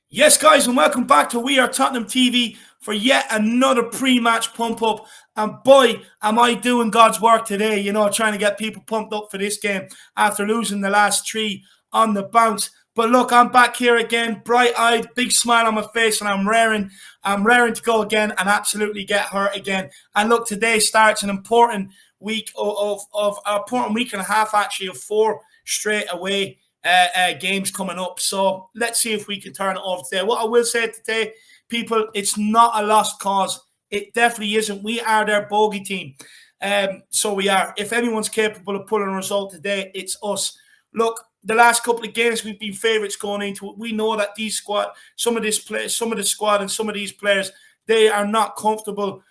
Yes, guys, and welcome back to We Are Tottenham TV for yet another pre-match pump-up. And boy, am I doing God's work today, trying to get people pumped up for this game after losing the last three on the bounce. But look, I'm back here again, bright-eyed, big smile on my face, and I'm raring to go again and absolutely get hurt again. And look, today starts an important week of an important week and a half, actually, of 4 straight away games coming up. So let's see if we can turn it off today. What I will say today, people, it's not a lost cause. It definitely isn't. We are their bogey team. So we are. If anyone's capable of pulling a result today, it's us. Look, the last couple of games we've been favourites going into it. We know that some of the squad and some of these players, they are not comfortable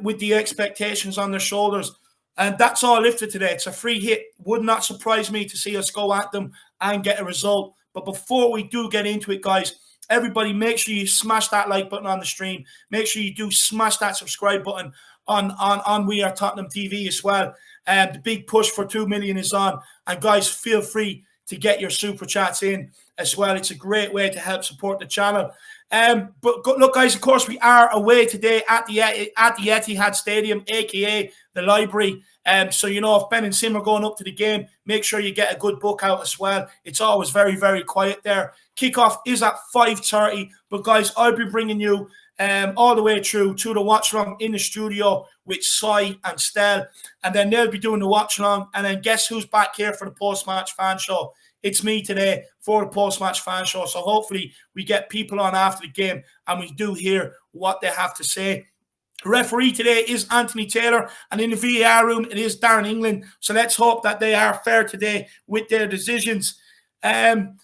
with the expectations on their shoulders. And that's all lifted today. It's a free hit. Would not surprise me to see us go at them and get a result. But before we do get into it, guys, everybody make sure you smash that like button on the stream. Make sure you do smash that subscribe button on We Are Tottenham TV as well. The big push for 2 million is on. And guys, feel free to get your super chats in as well. It's a great way to help support the channel. But look, guys, of course, we are away today at the Etihad Stadium, aka the library. So, if Ben and Sim are going up to the game, make sure you get a good book out as well. It's always very, very quiet there. Kickoff is at 5:30. But, guys, I'll be bringing you all the way through to the watch-along in the studio with Sai and Stel. And then they'll be doing the watch-along. And then guess who's back here for the post-match fan show? It's me today for the post-match fan show. So hopefully we get people on after the game and we do hear what they have to say. The referee today is Anthony Taylor, and in the VAR room it is Darren England. So let's hope that they are fair today with their decisions. A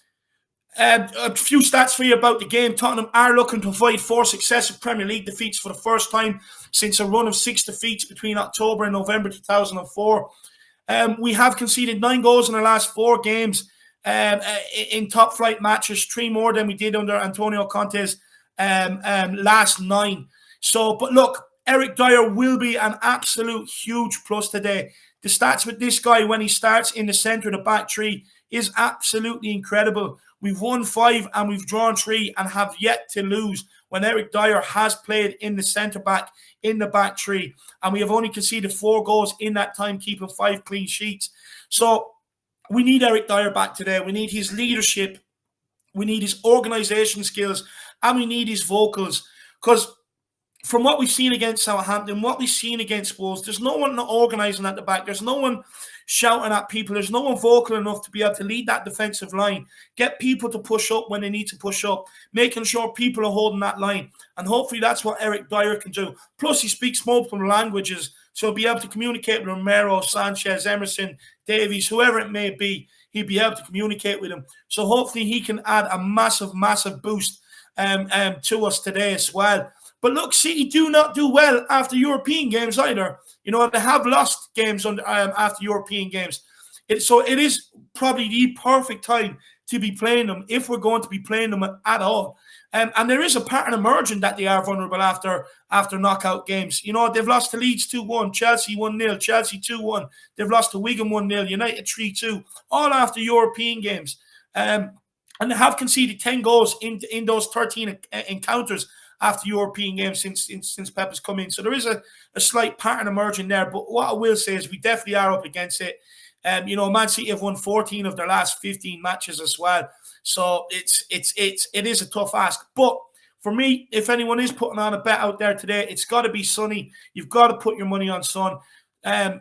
few stats for you about the game. Tottenham are looking to avoid 4 successive Premier League defeats for the first time since a run of 6 defeats between October and November 2004. We have conceded 9 goals in the last 4 games. In top flight matches, 3 more than we did under Antonio Conte's last 9. So, but look, Eric Dyer will be an absolute huge plus today. The stats with this guy when he starts in the centre of the back three is absolutely incredible. We've won 5 and we've drawn 3 and have yet to lose when Eric Dyer has played in the centre back in the back three. And we have only conceded 4 goals in that time, keeping 5 clean sheets. So we need Eric Dyer back today. We need his leadership. We need his organisation skills. And we need his vocals. Because from what we've seen against Southampton, what we've seen against Wolves, there's no one organising at the back. There's no one shouting at people. There's no one vocal enough to be able to lead that defensive line, get people to push up when they need to push up, making sure people are holding that line. And hopefully that's what Eric Dyer can do. Plus, he speaks multiple languages, so he'll be able to communicate with Romero, Sanchez, Emerson, Davies, whoever it may be. He'll be able to communicate with him. So hopefully he can add a massive, massive boost to us today as well. But look, City do not do well after European games either. You know, they have lost games after European games. So it is probably the perfect time to be playing them if we're going to be playing them at all. And there is a pattern emerging that they are vulnerable after knockout games. You know, they've lost to Leeds 2-1, Chelsea 1-0, Chelsea 2-1. They've lost to Wigan 1-0, United 3-2, all after European games. And they have conceded 10 goals in those 13 encounters after European games since Pep has come in. So there is a slight pattern emerging there. But what I will say is we definitely are up against it. You know, Man City have won 14 of their last 15 matches as well. So it is a tough ask. But for me, if anyone is putting on a bet out there today, it's got to be Sonny. You've got to put your money on Son.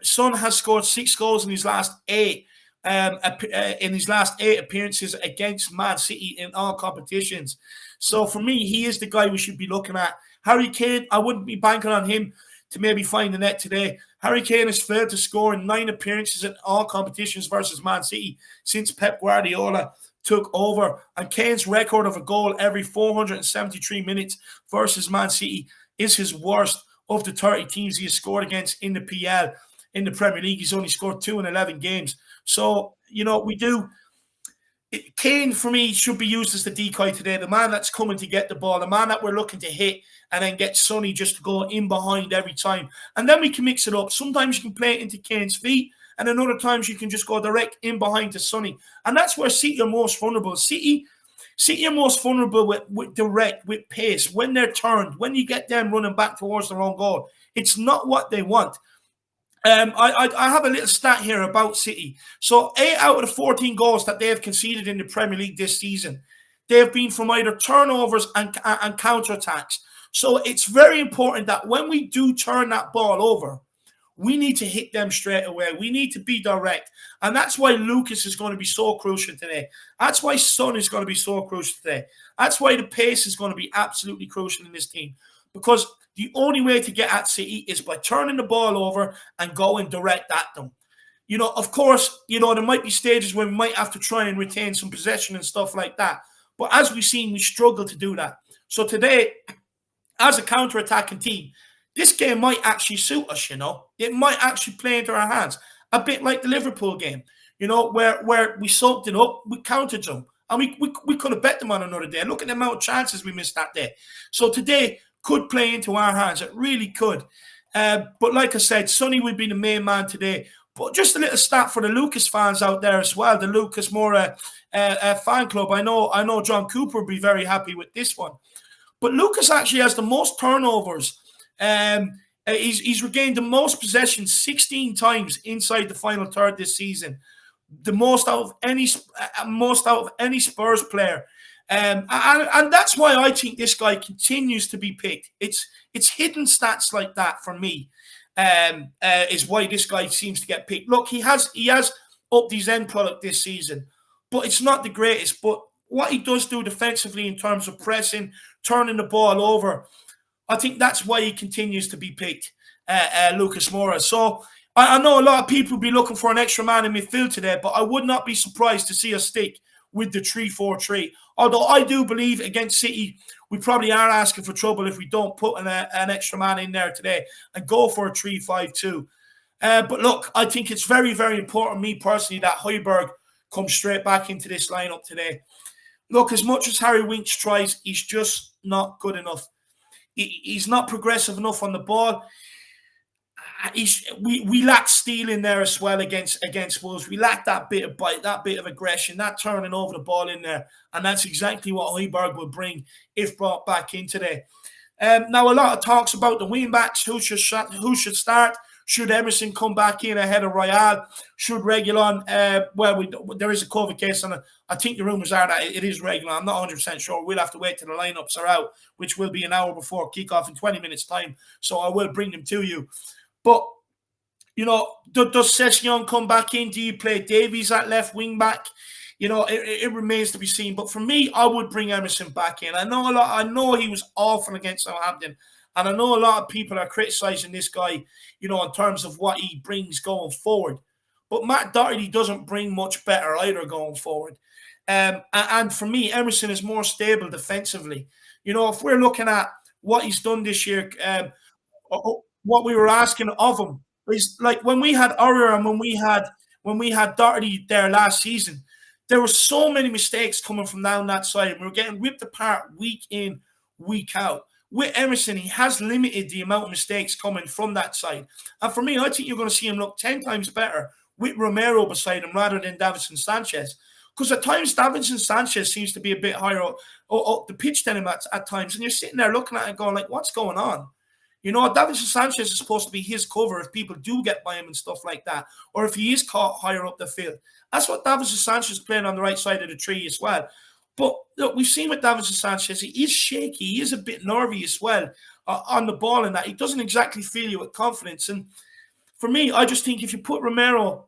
Son has scored 6 goals in his last 8. In his last 8 appearances against Man City in all competitions. So for me, he is the guy we should be looking at. Harry Kane, I wouldn't be banking on him to maybe find the net today. Harry Kane has failed to score in 9 appearances in all competitions versus Man City since Pep Guardiola took over. And Kane's record of a goal every 473 minutes versus Man City is his worst of the 30 teams he has scored against in the PL. In the Premier League, he's only scored 2 in 11 games. So, you know, Kane, for me, should be used as the decoy today, the man that's coming to get the ball, the man that we're looking to hit and then get Sonny just to go in behind every time. And then we can mix it up. Sometimes you can play it into Kane's feet, and then other times you can just go direct in behind to Sonny. And that's where City are most vulnerable. City are most vulnerable with direct, with pace, when they're turned, when you get them running back towards their own goal. It's not what they want. I have a little stat here about City. So 8 out of the 14 goals that they have conceded in the Premier League this season, they have been from either turnovers and counterattacks. So it's very important that when we do turn that ball over, we need to hit them straight away. We need to be direct. And that's why Lucas is going to be so crucial today. That's why Son is going to be so crucial today. That's why the pace is going to be absolutely crucial in this team. Because the only way to get at City is by turning the ball over and going direct at them. You know, of course, you know, there might be stages where we might have to try and retain some possession and stuff like that. But as we've seen, we struggle to do that. So today, as a counter-attacking team, this game might actually suit us, you know. It might actually play into our hands. A bit like the Liverpool game, you know, where we soaked it up, we countered them. And we could have bet them on another day. Look at the amount of chances we missed that day. So today could play into our hands. It really could. But like I said, Sonny would be the main man today. But just a little stat for the Lucas fans out there as well, the Lucas Moura fan club. I know John Cooper would be very happy with this one. But Lucas actually has the most turnovers. He's regained the most possessions 16 times inside the final third this season. The most out of any Spurs player. And that's why I think this guy continues to be picked. It's hidden stats like that for me is why this guy seems to get picked. Look, he has upped his end product this season, but it's not the greatest. But what he does do defensively in terms of pressing, turning the ball over, I think that's why he continues to be picked, Lucas Moura. So I know a lot of people will be looking for an extra man in midfield today, but I would not be surprised to see us stick with the 3-4-3. Although I do believe against City, we probably are asking for trouble if we don't put an extra man in there today and go for a 3-5-2. But look, I think it's very, very important, me personally, that Højbjerg comes straight back into this lineup today. Look, as much as Harry Winks tries, he's just not good enough. He's not progressive enough on the ball. We lack steel in there as well against Wolves. We lack that bit of bite, that bit of aggression, that turning over the ball in there. And that's exactly what Højbjerg will bring if brought back in today. Now, a lot of talks about the wing backs, who should start. Should Emerson come back in ahead of Royale? Should Reguilon, there is a COVID case, and I think the rumours are that it is Reguilon. I'm not 100% sure. We'll have to wait till the lineups are out, which will be an hour before kickoff in 20 minutes' time. So I will bring them to you. But, does Session come back in? Do you play Davies at left wing back? It remains to be seen. But for me, I would bring Emerson back in. I know he was awful against Southampton. And I know a lot of people are criticising this guy, in terms of what he brings going forward. But Matt Doherty doesn't bring much better either going forward. And for me, Emerson is more stable defensively. If we're looking at what he's done this year, what we were asking of him is like when we had Aurier and when we had Doherty there last season, there were so many mistakes coming from down that side. We were getting ripped apart week in, week out. With Emerson, he has limited the amount of mistakes coming from that side. And for me, I think you're going to see him look 10 times better with Romero beside him rather than Davinson Sanchez. Because at times, Davinson Sanchez seems to be a bit higher up the pitch than him at times. And you're sitting there looking at it going like, what's going on? Davinson Sanchez is supposed to be his cover if people do get by him and stuff like that. Or if he is caught higher up the field. That's what Davinson Sanchez is playing on the right side of the tree as well. But look, we've seen with Davinson Sanchez, he is shaky. He is a bit nervy as well on the ball and that. He doesn't exactly fill you with confidence. And for me, I just think if you put Romero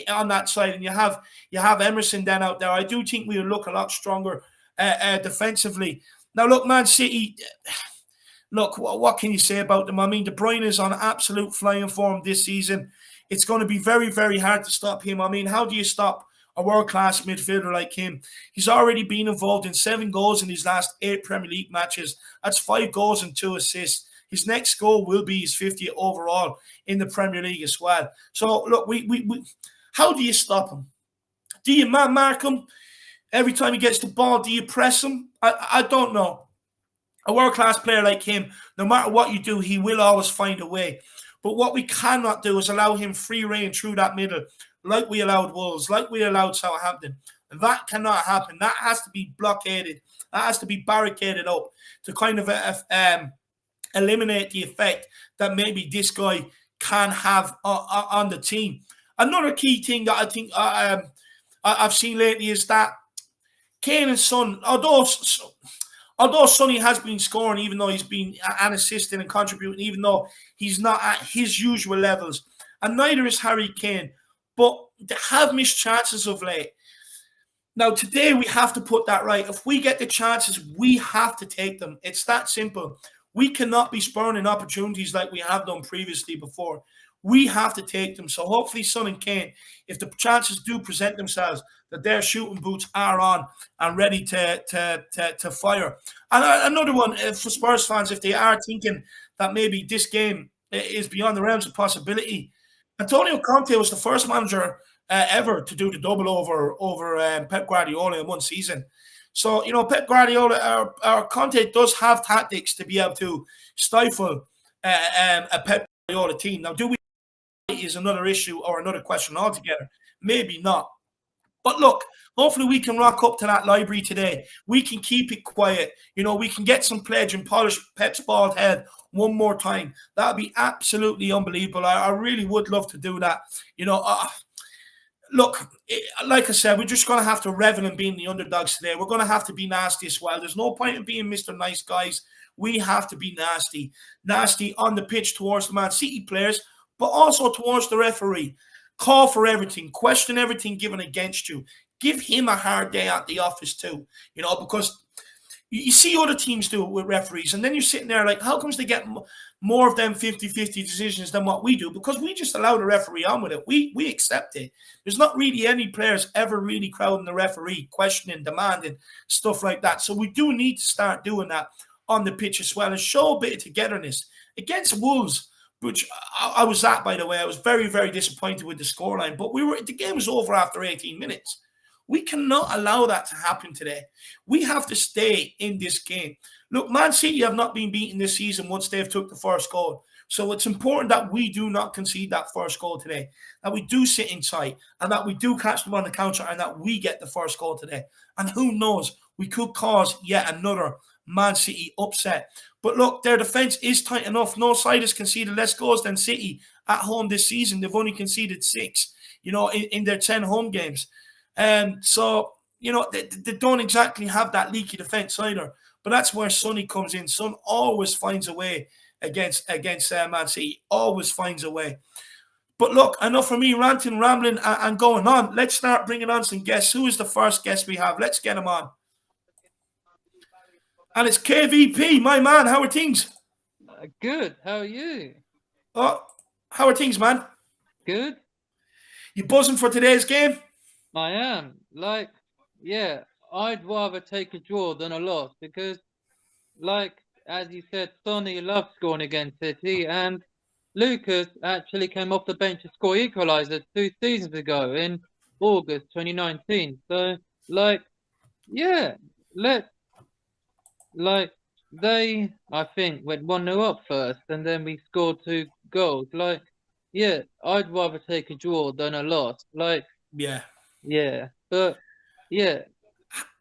on that side and you have Emerson then out there, I do think we'll look a lot stronger defensively. Now, look, Man City, look, what can you say about them? I mean, De Bruyne is on absolute flying form this season. It's going to be very, very hard to stop him. I mean, how do you stop a world-class midfielder like him? He's already been involved in 7 goals in his last 8 Premier League matches. That's 5 goals and 2 assists. His next goal will be his 50th overall in the Premier League as well. So, look, we how do you stop him? Do you man-mark him? Every time he gets the ball, do you press him? I don't know. A world-class player like him, no matter what you do, he will always find a way. But what we cannot do is allow him free reign through that middle, like we allowed Wolves, like we allowed Southampton. And that cannot happen. That has to be blockaded. That has to be barricaded up to kind of eliminate the effect that maybe this guy can have on the team. Another key thing that I think I've seen lately is that Kane and Son, although Sonny has been scoring, even though he's been an assisting and contributing, even though he's not at his usual levels, and neither is Harry Kane, but they have missed chances of late. Now, today we have to put that right. If we get the chances, we have to take them. It's that simple. We cannot be spurning opportunities like we have done previously before. We have to take them. So hopefully Son and Kane, if the chances do present themselves, that their shooting boots are on and ready to fire. And another one for Spurs fans, if they are thinking that maybe this game is beyond the realms of possibility, Antonio Conte was the first manager ever to do the double over Pep Guardiola in one season. So, Pep Guardiola, or Conte does have tactics to be able to stifle a Pep Guardiola team. Now, do we is another issue or another question altogether? Maybe not. But look, hopefully we can rock up to that library today. We can keep it quiet. We can get some pledge and polish Pep's bald head one more time. That would be absolutely unbelievable. I really would love to do that. Look, like I said, we're just going to have to revel in being the underdogs today. We're going to have to be nasty as well. There's no point in being Mr. Nice Guys. We have to be nasty. Nasty on the pitch towards the Man City players, but also towards the referee. Call for everything. Question everything given against you. Give him a hard day at the office too, because you see other teams do it with referees, and then you're sitting there like, how comes they get more of them 50-50 decisions than what we do? Because we just allow the referee on with it. We accept it. There's not really any players ever really crowding the referee, questioning, demanding, stuff like that. So we do need to start doing that on the pitch as well and show a bit of togetherness. Against Wolves, which I was at, by the way, I was very, very disappointed with the scoreline, but the game was over after 18 minutes. We cannot allow that to happen today. We have to stay in this game. Look, Man City have not been beaten this season once they've took the first goal. So it's important that we do not concede that first goal today, that we do sit inside, and that we do catch them on the counter, and that we get the first goal today. And who knows, we could cause yet another Man City upset. But look, their defence is tight enough. No side has conceded less goals than City at home this season. They've only conceded 6, in their 10 home games. So, they don't exactly have that leaky defence either. But that's where Sonny comes in. Son always finds a way against Man City. Always finds a way. But look, enough for me ranting, rambling, and going on. Let's start bringing on some guests. Who is the first guest we have? Let's get him on. And it's KVP, my man. How are things? Good. How are you? Oh, how are things, man? Good. You buzzing for today's game? I am. Yeah, I'd rather take a draw than a loss because, as you said, Sonny loves scoring against City, and Lucas actually came off the bench to score equaliser 2 seasons ago in August 2019. So, yeah, let like I think went 1-0 up first, and then we scored 2 goals. Yeah, I'd rather take a draw than a loss. Yeah. Yeah, but yeah,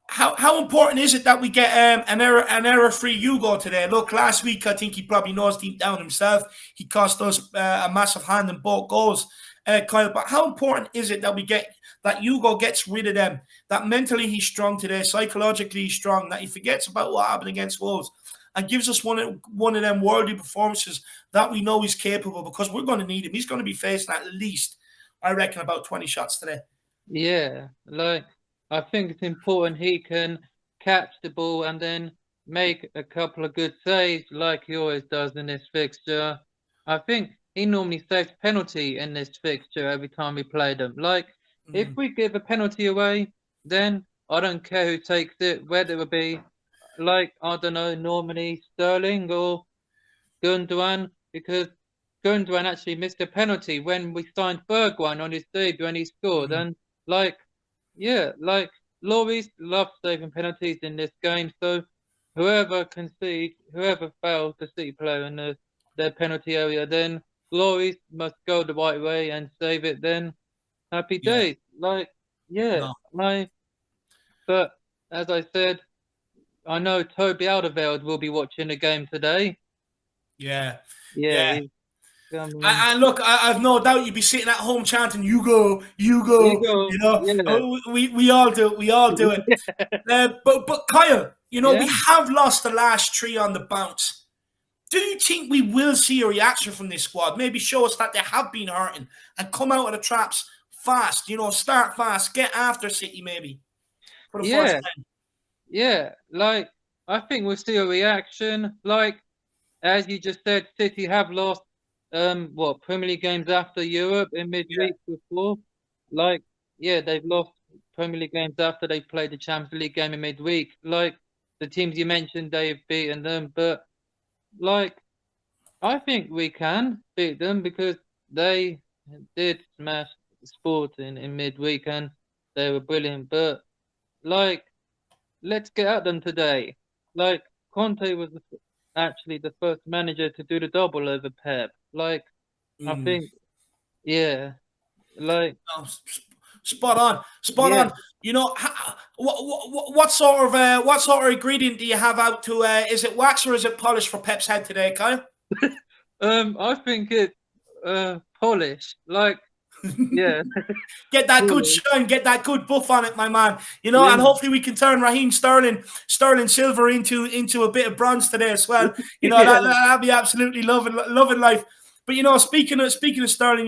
How important is it that we get an error-free Hugo today? Look, last week I think he probably knows deep down himself he cost us a massive hand in both goals, Kyle. But how important is it that we get that Hugo gets rid of them? That mentally he's strong today, psychologically he's strong. That he forgets about what happened against Wolves and gives us one of them worldly performances that we know he's capable. Because we're going to need him. He's going to be facing at least, I reckon, about 20 shots today. yeah, I think it's important he can catch the ball and then make a couple of good saves like he always does in this fixture. I think he normally saves penalty in this fixture every time we play them. If we give a penalty away, then I don't care who takes it, whether it be I don't know, normally Sterling or Gundogan, because Gundogan actually missed a penalty when we signed Bergwijn on his debut and he scored. And like, yeah, Lloris loves saving penalties in this game. So whoever fails the City player in their penalty area, then Lloris must go the right way and save it. Then happy Yeah. days. Yeah, No. but as I said, I know Toby Alderweireld will be watching the game today. Yeah. Yeah, Yeah. he's coming. And look, I've no doubt you'd be sitting at home chanting, "You go, you You go." go. Yeah. We all do it. We all do it. But Kyle, Yeah. we have lost the last 3 on the bounce. Do you think we will see a reaction from this squad? Maybe show us that they have been hurting and come out of the traps fast. Start fast, get after City maybe for the first Yeah. time. Yeah. I think we'll see a reaction. As you just said, City have lost Premier League games after Europe in Yeah, midweek before. Like, yeah, they've lost Premier League games after they played the Champions League game in midweek. The teams you mentioned, they've beaten them, but like I think we can beat them because they did smash Sporting in midweek and they were brilliant. But like, let's get at them today. Conte was actually the first manager to do the double over Pep. I think, yeah, like, no, spot on, spot yeah. on. What sort of ingredient do you have out to? Is it wax or is it polish for Pep's head today, Kyle? I think it's polished. Yeah, Get that good polished. shine, get that good buff on it, my man. And Yeah, hopefully we can turn Raheem Sterling Silver into a bit of bronze today as well. yeah, That'd be absolutely loving life. But speaking of Sterling,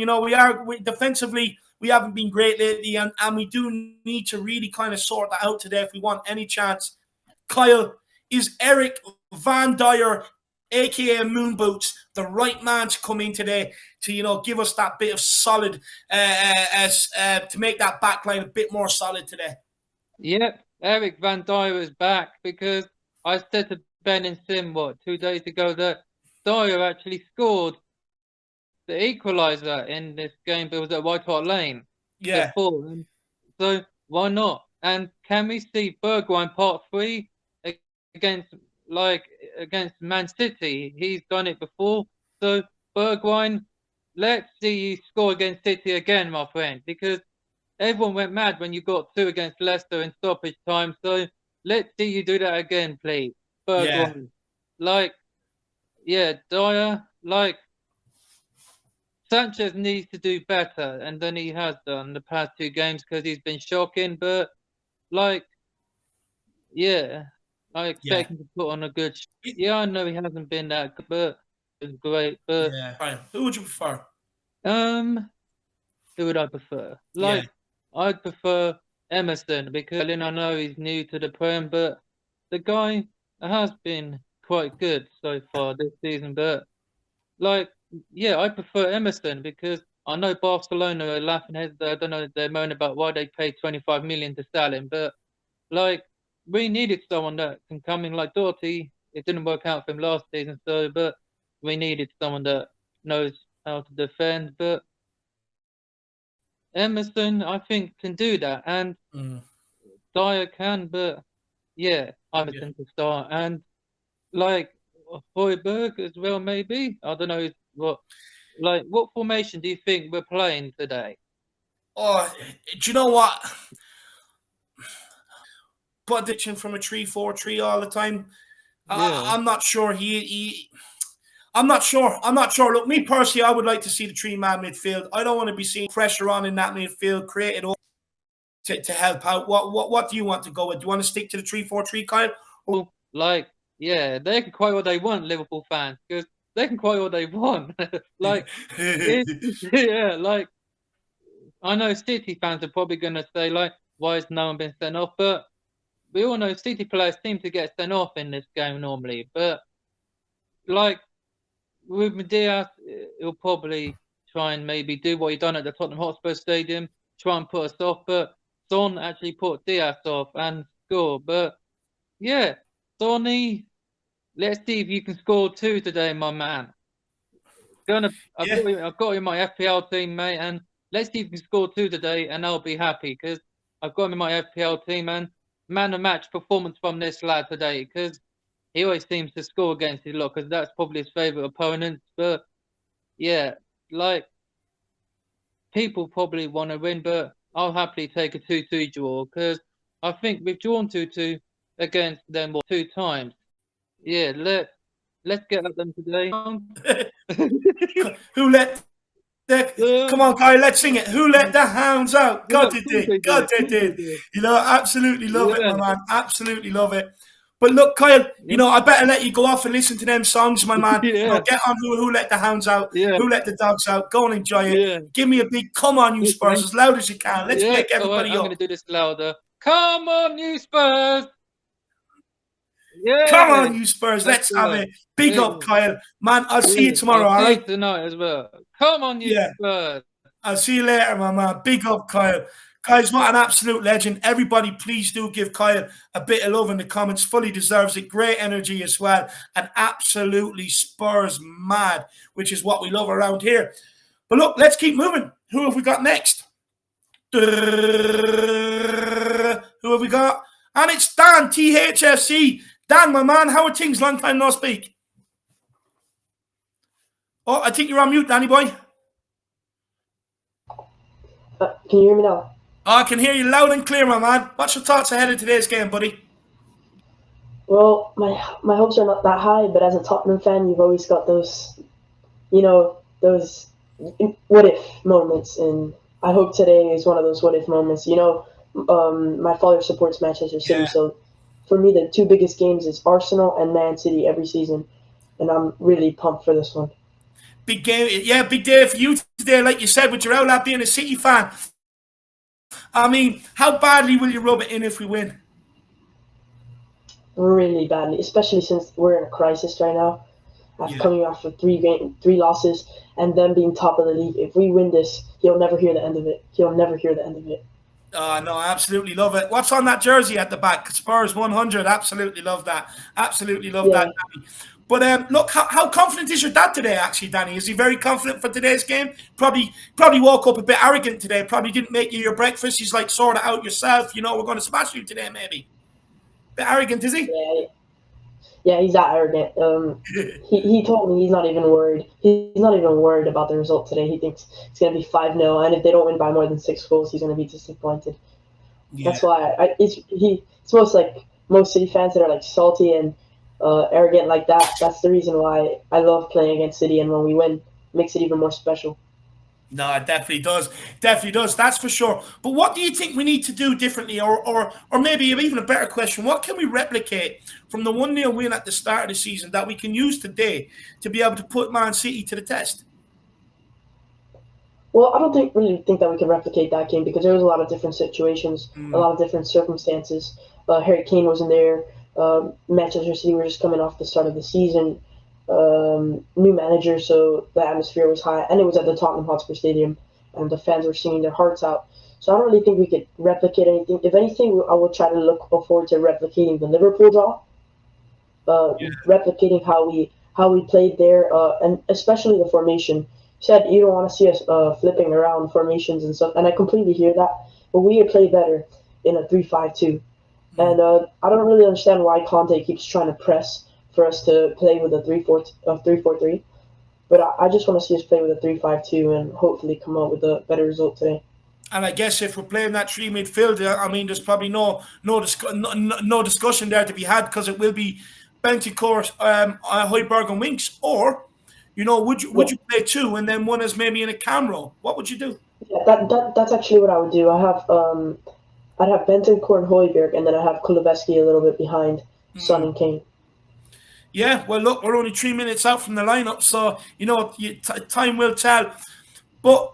we defensively we haven't been great lately, and we do need to really kind of sort that out today if we want any chance. Kyle, is Eric Van Dyer, aka Moon Boots, the right man to come in today to give us that bit of solid to make that back line a bit more solid today? yep. Eric Van Dyer is back because I said to Ben and Sim 2 days ago that Dyer actually scored the equaliser in this game, but it was at White Hart Lane Yeah, before. And so why not? And can we see Bergwijn part 3 against against Man City? He's done it before. So Bergwijn, let's see you score against City again, my friend, because everyone went mad when you got 2 against Leicester in stoppage time. So let's see you do that again, please. third Yeah. one. Like, yeah, Dyer, like, Sanchez needs to do better, and then he has done the past 2 games because he's been shocking. But like, yeah, I Yeah. expect him to put on a good. Yeah, I know he hasn't been that good, but it's great. But Yeah. Right. Who would you prefer? um, who would I prefer? Yeah. Like, I'd prefer Emerson because I know he's new to the Prem, but the guy has been quite good so far this season. But like, yeah, I prefer Emerson because I know Barcelona are laughing heads. I don't know, they're moaning about why they paid 25 million to sell him, but like, we needed someone that can come in like Doherty. It didn't work out for him last season, so but we needed someone that knows how to defend. But Emerson, I think, can do that, and Mm. Dyer can. But yeah, Yeah. Emerson to start, and like Hoiberg as well. Maybe I don't know what. Like, what formation do you think we're playing today? Oh, do you know what? But ditching from a 3-4-3 all the time. Yeah. I'm not sure I'm not sure. I'm not sure. Look, me personally, I would like to see the 3-man midfield. I don't want to be seeing pressure on in that midfield, created to help out. What do you want to go with? Do you want to stick to the 3-4-3, Kyle? Well, like, yeah, they can quote what they want, Liverpool fans, because they can quote what they want. Like, it, yeah, like, I know City fans are probably going to say, like, why has no one been sent off? But we all know City players seem to get sent off in this game normally. But, like, with Diaz, he'll probably try and maybe do what he done at the Tottenham Hotspur Stadium, try and put us off. But Son actually put Diaz off and score. But, yeah, Sonny. Let's see if you can score 2 today, my man. Yeah, I've got him in my FPL team, mate, and let's see if you can score 2 today, and I'll be happy because I've got him in my FPL team, and man of match performance from this lad today because he always seems to score against his lot because that's probably his favourite opponent. But yeah, like people probably want to win, but I'll happily take a 2-2 draw because I think we've drawn 2-2 against them 2 times. Yeah, let's get at them today. who let come on, Kyle, let's sing it. Who let the hounds out? Yeah, God, of they course did. they do. God, Of they course they did. do. You know, absolutely love it, Yeah, my man. Absolutely love it. But look, Kyle, yeah, I better let you go off and listen to them songs, my man. yeah, Get on who let the hounds out, yeah, who let the dogs out. Go and enjoy it. yeah. Give me a big come on, you Spurs, Okay. as loud as you can. Let's Yeah, wake all right, everybody I'm up. gonna do this louder. Come on, you Spurs! Come Yeah, on, you Spurs. that's Let's have right. it. Big Big up, one. Kyle. Man, I'll see you Yeah, tomorrow, I'll all see you right? tonight as well. Come on, you Yeah. Spurs! I'll see you later, my man. Big up, Kyle. Guys, what an absolute legend. Everybody, please do give Kyle a bit of love in the comments. Fully deserves it. Great energy as well. And absolutely Spurs mad, which is what we love around here. But look, let's keep moving. Who have we got next? Who have we got? And it's Dan, THFC. Dan, my man, how are things? Long time no speak. Oh, I think you're on mute, Danny boy. Can you hear me now? Oh, I can hear you loud and clear, my man. What's your thoughts ahead of today's game, buddy? Well, my hopes are not that high, but as a Tottenham fan, you've always got those, those what if moments, and I hope today is one of those what if moments. My father supports Manchester City, Yeah. so for me, the 2 biggest games is Arsenal and Man City every season, and I'm really pumped for this one. Big game. Yeah, big day for you today, like you said, with your outlet being a City fan. I mean, how badly will you rub it in if we win? Really badly, especially since we're in a crisis right now. After Yeah. coming off of 3 losses and them being top of the league, if we win this, he'll never hear the end of it. He'll never hear the end of it. No, I absolutely love it. What's on that jersey at the back? Spurs 100. Absolutely love that. Absolutely love that, Yeah, Danny. But look, how confident is your dad today, actually, Danny? Is he very confident for today's game? Probably woke up a bit arrogant today. Probably didn't make you your breakfast. He's like, sort it out yourself. We're going to smash you today, maybe. Bit arrogant, is he? yeah, yeah. He's that arrogant. He told me he's not even worried. He's not even worried about the result today. He thinks it's gonna be 5-0, and if they don't win by more than 6 goals, he's gonna be disappointed. Yeah. That's why it's most like most City fans that are like salty and arrogant like that. That's the reason why I love playing against City, and when we win, it makes it even more special. No, it definitely does. Definitely does. That's for sure. But what do you think we need to do differently, or maybe even a better question? What can we replicate from the 1-0 win at the start of the season that we can use today to be able to put Man City to the test? Well, I don't really think that we can replicate that game because there was a lot of different situations, a Mm, lot of different circumstances. Harry Kane wasn't there. Manchester City were just coming off the start of the season. New manager, so the atmosphere was high, and it was at the Tottenham Hotspur Stadium, and the fans were singing their hearts out. So I don't really think we could replicate anything. If anything, I would try to look forward to replicating the Liverpool draw, replicating how we played there, and especially the formation. You said you don't want to see us flipping around formations and stuff, and I completely hear that. But we play better in a 3-5-2, mm. and I don't really understand why Conte keeps trying to press for us to play with a 3-4-3. But I just want to see us play with a 3-5-2 and hopefully come out with a better result today. And I guess if we're playing that three midfield, I mean, there's probably no discussion there to be had because it will be Bentancur, Højbjerg, and Winks. Or, would you Yeah, play two and then one is maybe in a cam role? What would you do? yeah, that's actually what I would do. I'd have Bentancur and Højbjerg, and then I have Kuleveski a little bit behind Son Hmm. and Kane. Yeah, well, look, we're only 3 minutes out from the lineup, so time will tell. But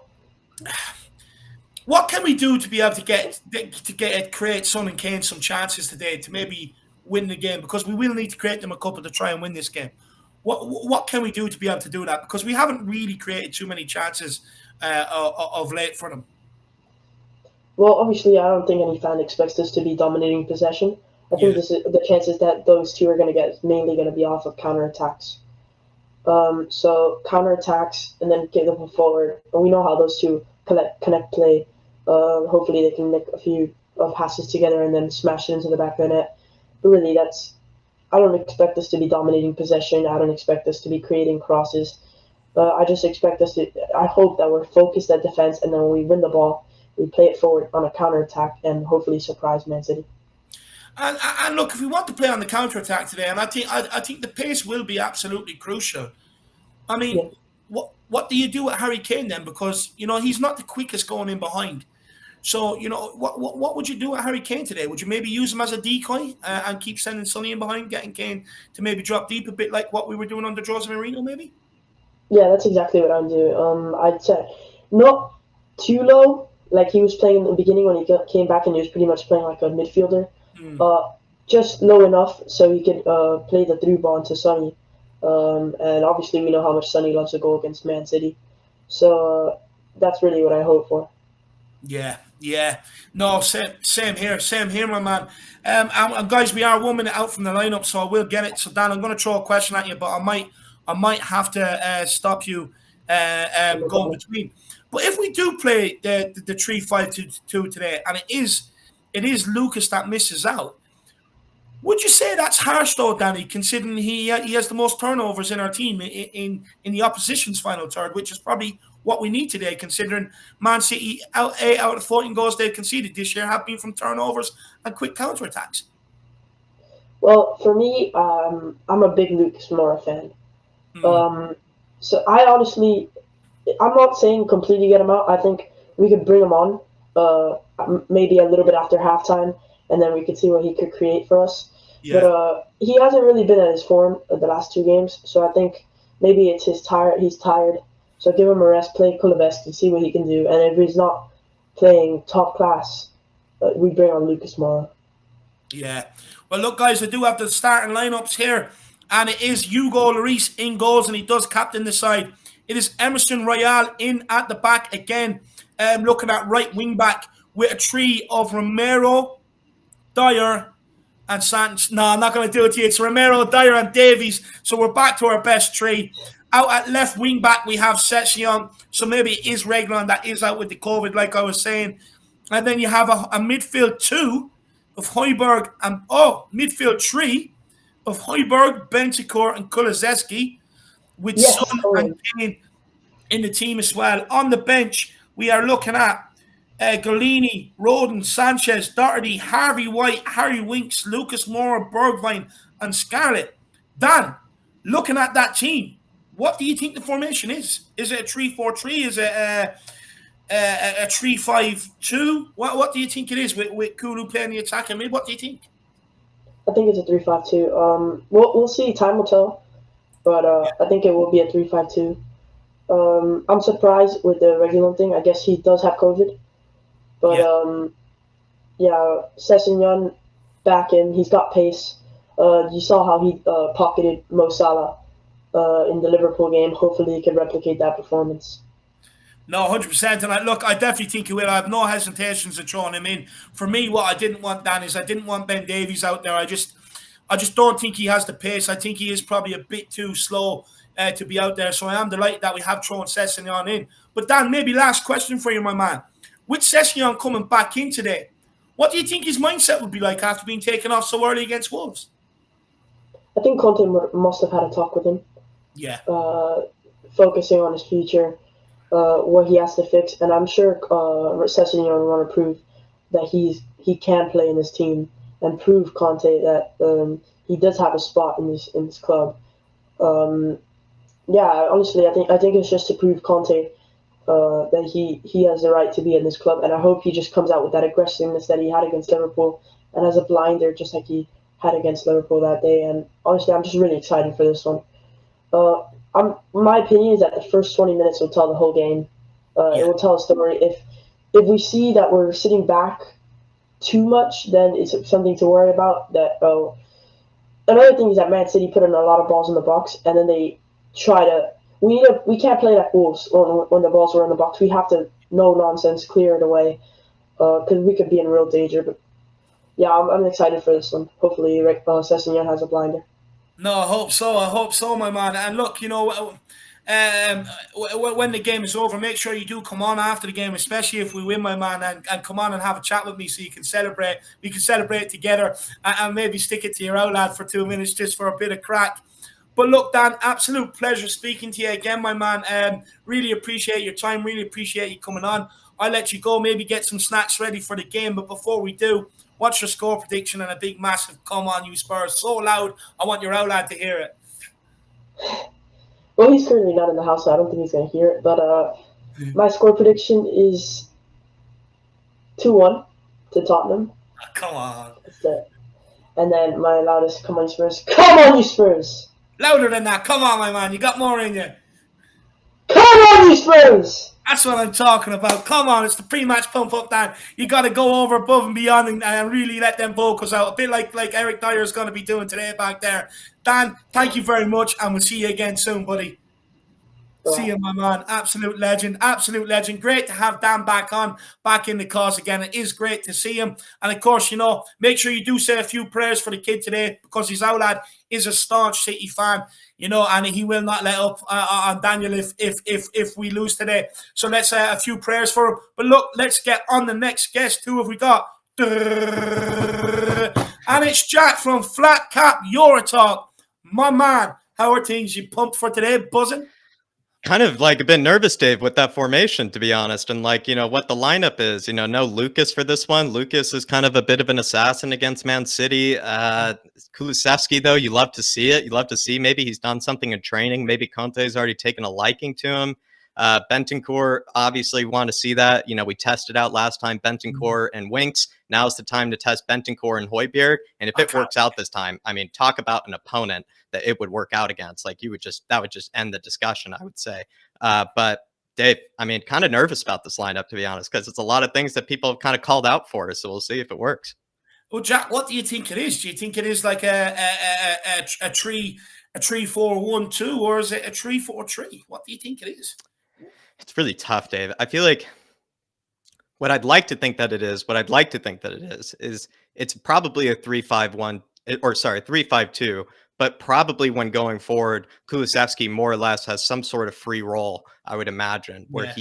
what can we do to be able to create Son and Kane some chances today to maybe win the game? Because we will need to create them a couple to try and win this game. What can we do to be able to do that? Because we haven't really created too many chances of late for them. Well, obviously, I don't think any fan expects us to be dominating possession. I think Yeah, this is the chances that those two are going to get is mainly going to be off of counterattacks. So counterattacks and then get them forward. And we know how those two connect play. Hopefully, they can make a few passes together and then smash it into the back of the net. But really, I don't expect us to be dominating possession. I don't expect us to be creating crosses. I just expect us to. I hope that we're focused at defense, and then when we win the ball, we play it forward on a counter attack and hopefully surprise Man City. and look, if we want to play on the counter attack today, and I think the pace will be absolutely crucial. I mean, Yeah. what do you do with Harry Kane then? Because he's not the quickest going in behind. So what would you do with Harry Kane today? Would you maybe use him as a decoy and keep sending Sonny in behind, getting Kane to maybe drop deep a bit like what we were doing under Jose Mourinho, maybe? Yeah, that's exactly what I'm doing. I'd say not too low, like he was playing in the beginning when he came back and he was pretty much playing like a midfielder. Hmm. Uh, just low enough so he could play the through ball to Sonny. And obviously we know how much Sonny loves to go against Man City. So that's really what I hope for. Yeah, yeah. No, same here, my man. And guys, we are 1 minute out from the lineup, so I will get it. So Dan, I'm going to throw a question at you, but I might have to stop you No going problem. between. But if we do play the 3-5-2 today, and it is Lucas that misses out, would you say that's harsh though, Danny, considering he has the most turnovers in our team in the opposition's final third, which is probably what we need today, considering Man City 8 out of 14 goals they've conceded this year have been from turnovers and quick counterattacks. Well, for me, I'm a big Lucas Moura fan. Hmm. Um, so I honestly, I'm not saying completely get him out. I think we could bring him on, maybe a little bit after halftime, and then we could see what he could create for us. But Yeah. he hasn't really been at his form the last two games, so I think maybe it's his tired. He's tired, so give him a rest. Play Kuleveski, see what he can do, and if he's not playing top class, we bring on Lucas Moura. Yeah. Well, look, guys, I do have the starting lineups here, and it is Hugo Lloris in goals, and he does captain the side. It is Emerson Royale in at the back again, looking at right wing back with a tree of Romero, Dyer, and Santos. No, I'm not going to do it to you. It's Romero, Dyer, and Davies. So we're back to our best three. Out at left wing back, we have Session. So maybe it is Reglan that is out with the COVID, like I was saying. And then you have a midfield two of Højbjerg and midfield three of Højbjerg, Bentancur, and Kulusevski with Yes, Son and Owen. Kane in the team as well. On the bench, we are looking at Golini, Roden, Sanchez, Doherty, Harvey White, Harry Winks, Lucas Moore, Bergwijn, and Scarlett. Dan, looking at that team, what do you think the formation is? Is it a 3-4-3? Is it a 3-5-2? What do you think it is with Kulu playing the attack? I mean, what do you think? I think it's a 3-5-2. We'll see. Time will tell, but I think it will be a 3-5-2. I'm surprised with the Regulon thing. I guess he does have COVID, but yeah, Sessegnon back in. He's got pace. You saw how he pocketed Mo Salah in the Liverpool game. Hopefully, he can replicate that performance. No, 100%. And I definitely think he will. I have no hesitations of throwing him in. For me, what I didn't want, Dan, is I didn't want Ben Davies out there. I just don't think he has the pace. I think he is probably a bit too slow to be out there. So I am delighted that we have thrown Sessegnon in. But Dan, maybe last question for you, my man. With Sessegnon coming back in today, what do you think his mindset would be like after being taken off so early against Wolves? I think Conte must have had a talk with him. Yeah. Focusing on his future, what he has to fix, and I'm sure Sessegnon will want to prove that he can play in this team and prove Conte that he does have a spot in this club. Yeah, honestly, I think it's just to prove Conte that he has the right to be in this club, and I hope he just comes out with that aggressiveness that he had against Liverpool and has a blinder just like he had against Liverpool that day. And honestly, I'm just really excited for this one. My opinion is that the first 20 minutes will tell the whole game. It will tell a story. If we see that we're sitting back too much, then it's something to worry about. Another thing is that Man City put in a lot of balls in the box, and then they try to. We can't play like Wolves when the balls were in the box. We have to no nonsense clear it away because we could be in real danger. But yeah, I'm excited for this one. Hopefully, Sessegnon has a blinder. No, I hope so. I hope so, my man. And look, when the game is over, make sure you do come on after the game, especially if we win, my man, and come on and have a chat with me so you can celebrate. We can celebrate together and maybe stick it to your old lad for 2 minutes just for a bit of crack. But look, Dan, absolute pleasure speaking to you again, my man. Really appreciate your time. Really appreciate you coming on. I'll let you go, maybe get some snacks ready for the game. But before we do, what's your score prediction and a big, massive come on, you Spurs? So loud, I want your old lad to hear it. Well, he's currently not in the house, so I don't think he's going to hear it. But my score prediction is 2-1 to Tottenham. Oh, come on. That's it. And then my loudest, come on, you Spurs. Come on, you Spurs! Louder than that. Come on, my man. You got more in you. Come on, you Spurs! That's what I'm talking about. Come on, it's the pre-match pump up, Dan. You got to go over above and beyond and really let them vocals out. A bit like Eric Dyer is going to be doing today back there. Dan, thank you very much, and we'll see you again soon, buddy. See you, my man. Absolute legend. Absolute legend. Great to have Dan back in the cause again. It is great to see him. And of course, make sure you do say a few prayers for the kid today because his old lad is a staunch City fan, and he will not let up on Daniel if we lose today. So let's say a few prayers for him. But look, let's get on the next guest. Who have we got? And it's Jack from Flat Cap Eurotalk. My man, how are things? You pumped for today? Buzzing? Kind of like a bit nervous, Dave, with that formation, to be honest. And what the lineup is, no Lucas for this one. Lucas is kind of a bit of an assassin against Man City. Kulusevski, though, you love to see it. You love to see maybe he's done something in training. Maybe Conte's already taken a liking to him. Bentancur, obviously want to see that. We tested out last time Bentancur and Winks. Now's the time to test Bentancur and Højbjerg. And if it works out this time, talk about an opponent that it would work out against. That would just end the discussion, I would say. But Dave, kind of nervous about this lineup, to be honest, because it's a lot of things that people have kind of called out for us. So we'll see if it works. Well, Jack, what do you think it is? Do you think it is like a 3-4-1-2, or is it a 3-4-3? What do you think it is? It's really tough, Dave. I feel like what I'd like to think that it is, is it's probably a 3-5-2, but probably when going forward, Kulusevski more or less has some sort of free role, I would imagine, where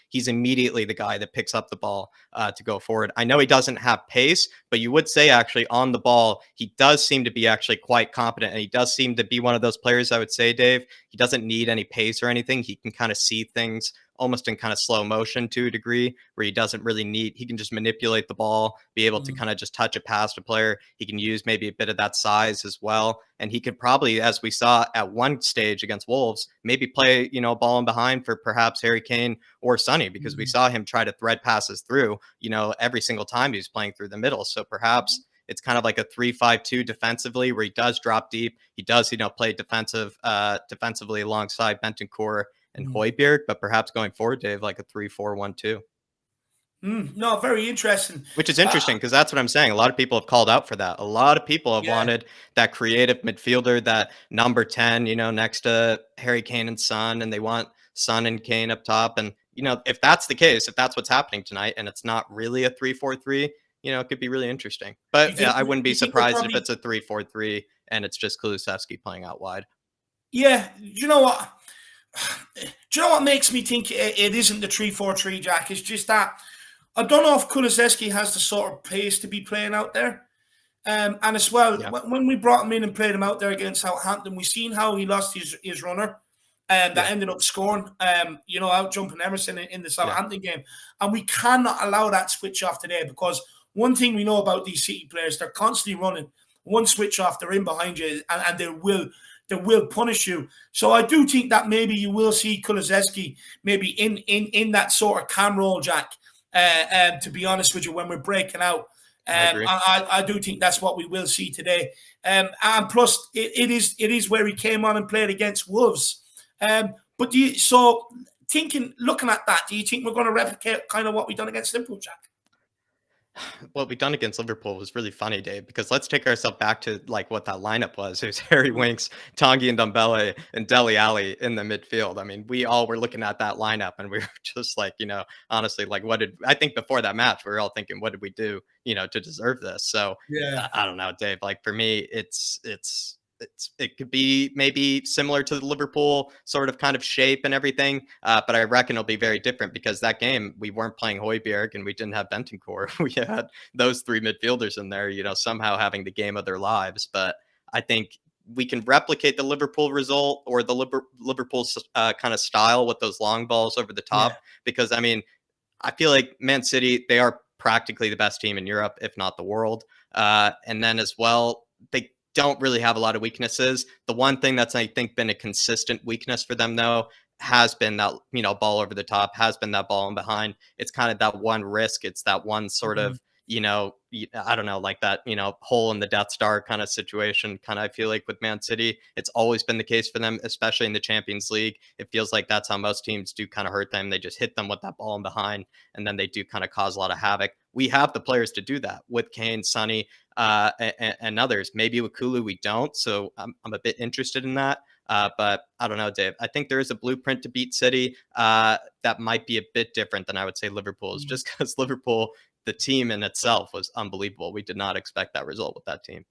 he's immediately the guy that picks up the ball to go forward. I know he doesn't have pace, but you would say actually on the ball, he does seem to be actually quite competent. And he does seem to be one of those players, I would say, Dave, he doesn't need any pace or anything. He can kind of see things almost in kind of slow motion to a degree, where he doesn't really need, he can just manipulate the ball, be able to kind of just touch it past a player. He can use maybe a bit of that size as well. And he could probably, as we saw at one stage against Wolves, maybe play, a ball in behind for perhaps Harry Kane or Sonny, because we saw him try to thread passes through, every single time he was playing through the middle. So perhaps it's kind of like a 3-5-2 defensively, where he does drop deep. He does, play defensively alongside Bentancur and Højbjerg, but perhaps going forward, Dave, like a 3-4-1-2. No, very interesting. Which is interesting, because that's what I'm saying. A lot of people have called out for that. A lot of people have wanted that creative midfielder, that number 10, next to Harry Kane and Son, and they want Son and Kane up top. And, if that's the case, if that's what's happening tonight, and it's not really a 3-4-3, it could be really interesting. But I wouldn't be surprised if it's a 3-4-3 and it's just Kulusevski playing out wide. Yeah, you know what? Do you know what makes me think it isn't the 3-4-3, Jack? It's just that I don't know if Kulusevski has the sort of pace to be playing out there. And as well, when we brought him in and played him out there against Southampton, we've seen how he lost his runner. That ended up scoring, out jumping Emerson in the Southampton game. And we cannot allow that switch off today, because one thing we know about these City players, they're constantly running. One switch off, they're in behind you, and they will punish you. So I do think that maybe you will see Kulusevski maybe in that sort of cam role, Jack, to be honest with you, when we're breaking out. I do think that's what we will see today. And plus, it is where he came on and played against Wolves. But looking at that, do you think we're going to replicate kind of what we've done against Liverpool, Jack? What we've done against Liverpool was really funny, Dave, because let's take ourselves back to like what that lineup was. It was Harry Winks, Tanguy Ndombele, and Dele Alli in the midfield. I mean, we all were looking at that lineup and we were just like, honestly, like I think before that match, we were all thinking, what did we do, to deserve this? So I don't know, Dave, like for me, it could be maybe similar to the Liverpool sort of kind of shape and everything, but I reckon it'll be very different, because that game we weren't playing Højbjerg and we didn't have Bentancur. We had those three midfielders in there, somehow having the game of their lives. But I think we can replicate the Liverpool result, or the Liverpool kind of style with those long balls over the top, because I mean, I feel like Man City, they are practically the best team in Europe, if not the world. And then as well, they don't really have a lot of weaknesses. The one thing that's, I think, been a consistent weakness for them, though, has been that, ball over the top, has been that ball in behind. It's kind of that one risk. It's that one sort of, I don't know, like that, hole in the Death Star kind of situation. Kind of, I feel like with Man City, it's always been the case for them, especially in the Champions League. It feels like that's how most teams do kind of hurt them. They just hit them with that ball in behind, and then they do kind of cause a lot of havoc. We have the players to do that with Kane, Sonny, and others. Maybe with Kulu, we don't. So I'm a bit interested in that. But I don't know, Dave. I think there is a blueprint to beat City that might be a bit different than I would say Liverpool's, just because Liverpool, the team in itself, was unbelievable. We did not expect that result with that team.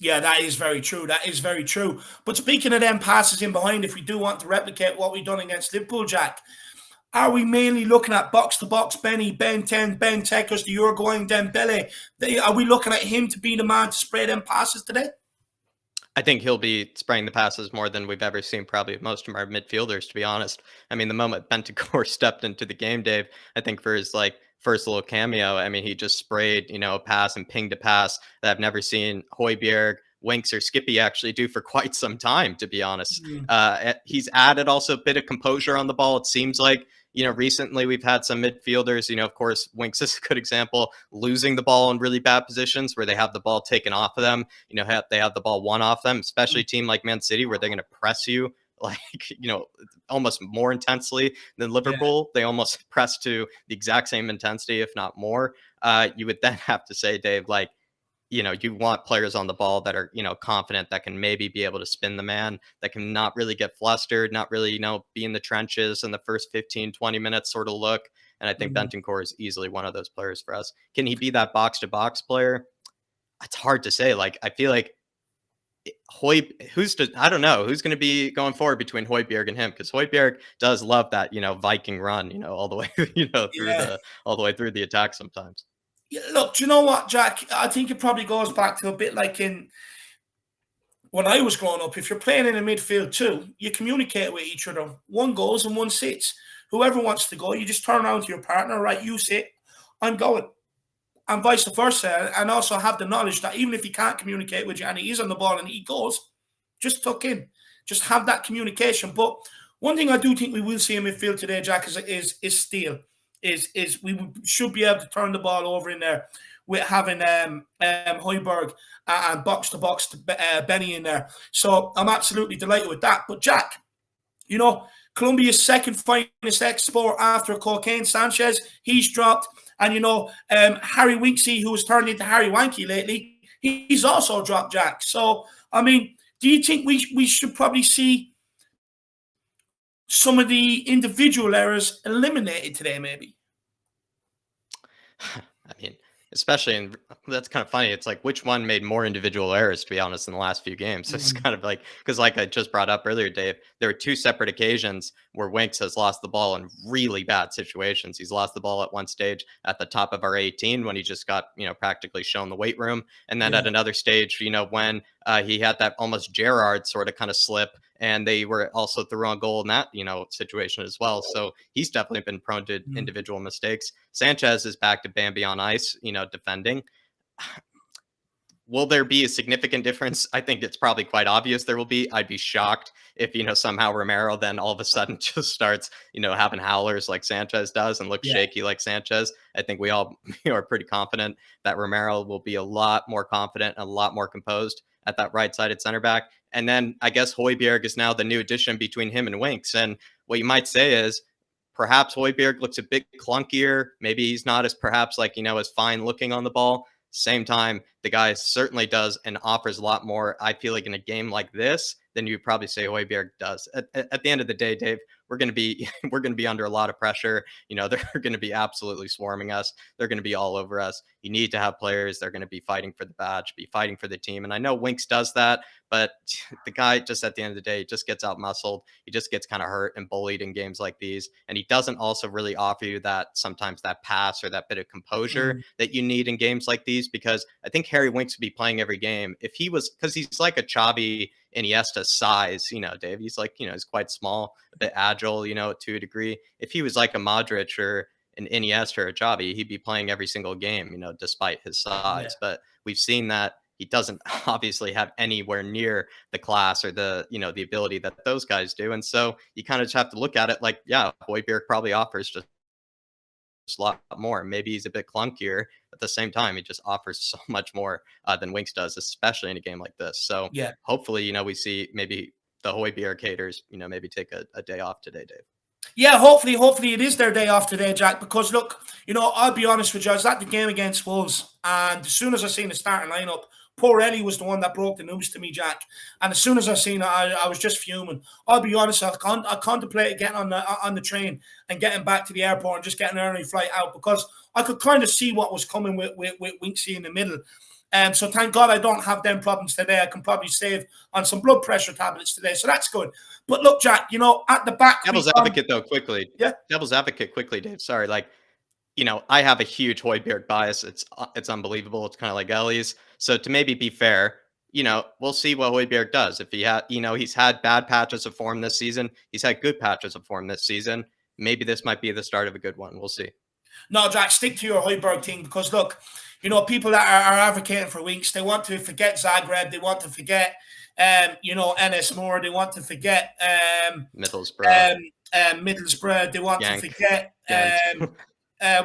Yeah, that is very true. That is very true. But speaking of them passes in behind, if we do want to replicate what we've done against Liverpool, Jack, are we mainly looking at box-to-box Benny, Ben 10, Ben Tekers, the Uruguayan Dembele? Are we looking at him to be the man to spray them passes today? I think he'll be spraying the passes more than we've ever seen, probably most of our midfielders, to be honest. I mean, the moment Bentancur stepped into the game, Dave, I think for his first little cameo, I mean, he just sprayed, a pass and pinged a pass that I've never seen Højbjerg, Winks, or Skippy actually do for quite some time, to be honest. He's added also a bit of composure on the ball, it seems like. Recently we've had some midfielders, of course, Winks is a good example, losing the ball in really bad positions where they have the ball taken off of them, they have the ball won off them, especially a team like Man City where they're going to press you almost more intensely than Liverpool. They almost press to the exact same intensity, if not more. You would then have to say, Dave, you want players on the ball that are, confident, that can maybe be able to spin the man, that can not really get flustered, not really, be in the trenches in the first 15, 20 minutes sort of look. And I think Bentancur is easily one of those players for us. Can he be that box-to-box player? It's hard to say. I feel like I don't know who's going to be going forward between Højbjerg and him, because Højbjerg does love that, Viking run, all the way, all the way through the attack sometimes. Look, do you know what, Jack? I think it probably goes back to a bit like when I was growing up, if you're playing in a midfield too, you communicate with each other. One goes and one sits. Whoever wants to go, you just turn around to your partner, right? You sit, I'm going. And vice versa. And also have the knowledge that even if he can't communicate with you and he is on the ball and he goes, just tuck in. Just have that communication. But one thing I do think we will see in midfield today, Jack, is steal. Is we should be able to turn the ball over in there with having Højbjerg and box-to-box Benny in there. So I'm absolutely delighted with that. But Jack, you know, Colombia's second finest export after Cocaine Sanchez, he's dropped. And, you know, Harry Winksy, who has turned into Harry Wanky lately, he's also dropped, Jack. So, I mean, do you think we should probably see some of the individual errors eliminated today, maybe? I mean, especially in that's kind of funny. It's like which one made more individual errors, to be honest, in the last few games. It's kind of like because, like I just brought up earlier, Dave, there were two separate occasions where Winks has lost the ball in really bad situations. He's lost the ball at one stage at the top of our 18 when he just got, you know, practically shown the weight room, and then at another stage, you know, when he had that almost Gerrard sort of kind of slip, and they were also through on goal in that, you know, situation as well. So he's definitely been prone to individual mistakes. Sanchez is back to Bambi on ice, you know, defending. Will there be a significant difference? I think it's probably quite obvious there will be. I'd be shocked if, you know, somehow Romero then all of a sudden just starts, you know, having howlers like Sanchez does and looks shaky like Sanchez. I think we all are pretty confident that Romero will be a lot more confident and a lot more composed at that right-sided center back. And then I guess Højbjerg is now the new addition between him and Winks. And what you might say is perhaps Højbjerg looks a bit clunkier. Maybe he's not as perhaps like, you know, as fine looking on the ball. Same time, the guy certainly does and offers a lot more, I feel like, in a game like this than you probably say Højbjerg does. At the end of the day, Dave, we're going to be under a lot of pressure. You know, they're going to be absolutely swarming us. They're going to be all over us. You need to have players. They're going to be fighting for the badge, be fighting for the team. And I know Winks does that, but the guy just at the end of the day just gets out muscled. He just gets kind of hurt and bullied in games like these. And he doesn't also really offer you that sometimes that pass or that bit of composure that you need in games like these, because I think Harry Winks would be playing every game if he was, because he's like a Xavi Iniesta size, you know, Dave. He's like, you know, he's quite small, a bit agile, you know, to a degree. If he was like a Modric or an Iniesta or a Xavi, he'd be playing every single game, you know, despite his size. But we've seen that he doesn't obviously have anywhere near the class or the, you know, the ability that those guys do. And so you kind of just have to look at it like, yeah, Højbjerg probably offers just a lot more. Maybe he's a bit clunkier. At the same time, he just offers so much more than Winks does, especially in a game like this. So hopefully, you know, we see maybe the Højbjerg haters, you know, maybe take a day off today, Dave. Yeah, hopefully it is their day off today, Jack, because look, you know, I'll be honest with you, I was at the game against Wolves, and as soon as I seen the starting lineup, poor Eddie was the one that broke the news to me, Jack. And as soon as I seen it, I was just fuming. I'll be honest, I contemplated getting on the train and getting back to the airport and just getting an early flight out, because I could kind of see what was coming with Winksy in the middle. So thank God I don't have them problems today. I can probably save on some blood pressure tablets today. So that's good. But look, Jack, you know, at the back. Devil's advocate, though, quickly. Yeah. Devil's advocate, quickly, Dave. Sorry. Like, you know, I have a huge Højbjerg bias. It's unbelievable. It's kind of like Ellie's. So to maybe be fair, you know, we'll see what Højbjerg does. If he had, you know, he's had bad patches of form this season. He's had good patches of form this season. Maybe this might be the start of a good one. We'll see. No, Jack, stick to your Højbjerg thing, because look, you know, people that are advocating for Winks, they want to forget Zagreb, they want to forget, you know, NS Moore, they want to forget Middlesbrough, they want to forget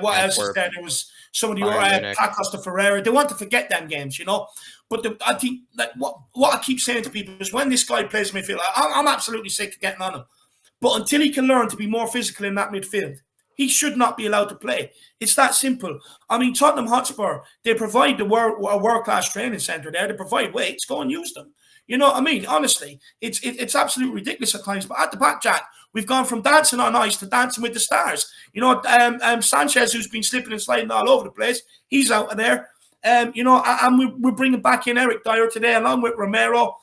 what else is there? There was somebody, Pacosta Ferreira. They want to forget them games, you know. But I think that what I keep saying to people is when this guy plays midfield, I'm absolutely sick of getting on him. But until he can learn to be more physical in that midfield, he should not be allowed to play. It's that simple. I mean, Tottenham Hotspur, they provide a world-class training centre there. They provide weights. Go and use them. You know what I mean? Honestly, it's absolutely ridiculous at times. But at the back, Jack, we've gone from dancing on ice to dancing with the stars. You know, Sanchez, who's been slipping and sliding all over the place, he's out of there. You know, and we're bringing back in Eric Dyer today, along with Romero,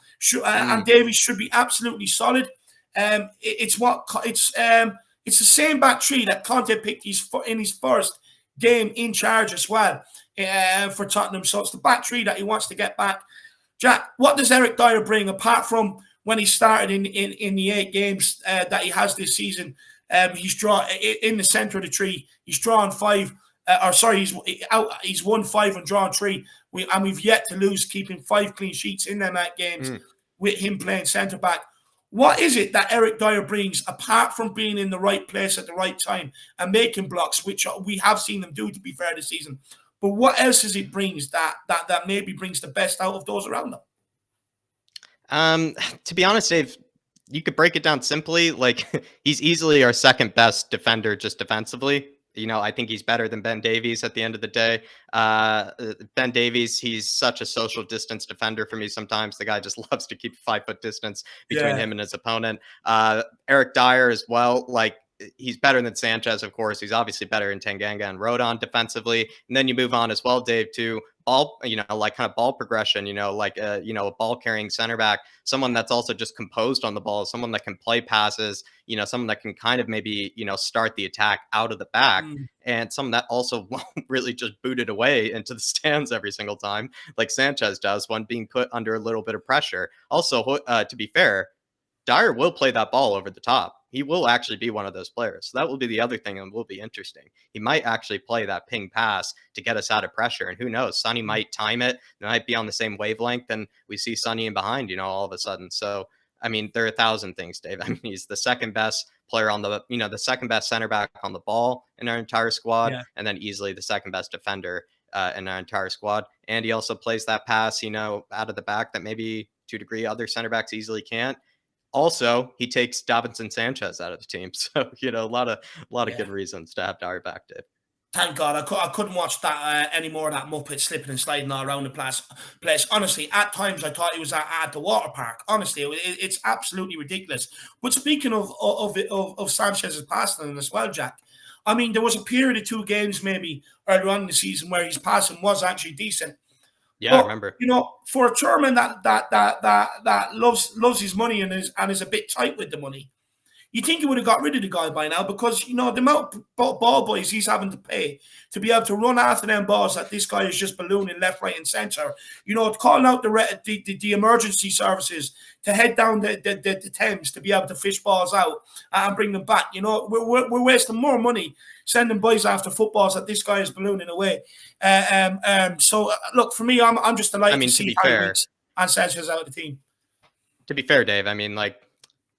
and Davies should be absolutely solid. It's the same back three that Conte picked in his first game in charge as well for Tottenham. So it's the back three that he wants to get back. Jack, what does Eric Dyer bring apart from when he started in the 8 games that he has this season? He's drawn in the center of the tree. He's drawn 5. He's won 5 and drawn 3. We've yet to lose, keeping 5 clean sheets in them 8 games with him playing centre back. What is it that Eric Dyer brings apart from being in the right place at the right time and making blocks, which we have seen them do, to be fair, this season? But what else does it brings that maybe brings the best out of those around them? To be honest, Dave, you could break it down simply. Like, he's easily our second best defender just defensively. You know, I think he's better than Ben Davies at the end of the day. Ben Davies, he's such a social distance defender for me sometimes. The guy just loves to keep a 5-foot distance between him and his opponent. Eric Dyer as well, like, he's better than Sanchez, of course. He's obviously better than Tanganga and Rodon defensively. And then you move on as well, Dave, to ball, you know, like kind of ball progression, you know, like, you know, a ball carrying center back, someone that's also just composed on the ball, someone that can play passes, you know, someone that can kind of maybe, you know, start the attack out of the back, and someone that also won't really just boot it away into the stands every single time like Sanchez does when being put under a little bit of pressure. Also, to be fair, Dyer will play that ball over the top. He will actually be one of those players. So that will be the other thing that will be interesting. He might actually play that ping pass to get us out of pressure. And who knows, Sonny might time it. They might be on the same wavelength, and we see Sonny in behind, you know, all of a sudden. So, I mean, there are 1,000 things, Dave. I mean, he's the second best player on the, you know, the second best center back on the ball in our entire squad, and then easily the second best defender in our entire squad. And he also plays that pass, you know, out of the back that maybe to a degree other center backs easily can't. Also, he takes Davinson Sanchez out of the team. So, you know, a lot of good reasons to have Dyer back, Dave. Thank God. I couldn't watch that anymore, that Muppet slipping and sliding all around the place. Honestly, at times I thought he was at the water park. Honestly, it's absolutely ridiculous. But speaking of Sanchez's passing as well, Jack, I mean, there was a period of 2 games maybe earlier on in the season where his passing was actually decent. Yeah, but, I remember. You know, for a German that loves his money and is a bit tight with the money, you think he would have got rid of the guy by now, because, you know, the amount of ball boys he's having to pay to be able to run after them balls that this guy is just ballooning left, right, and centre. You know, calling out the emergency services to head down the Thames to be able to fish balls out and bring them back. You know, we're wasting more money sending boys after footballs that this guy is ballooning away. So look, for me, I'm just delighted to see Harry and Sanchez out of the team. To be fair, Dave, I mean, like,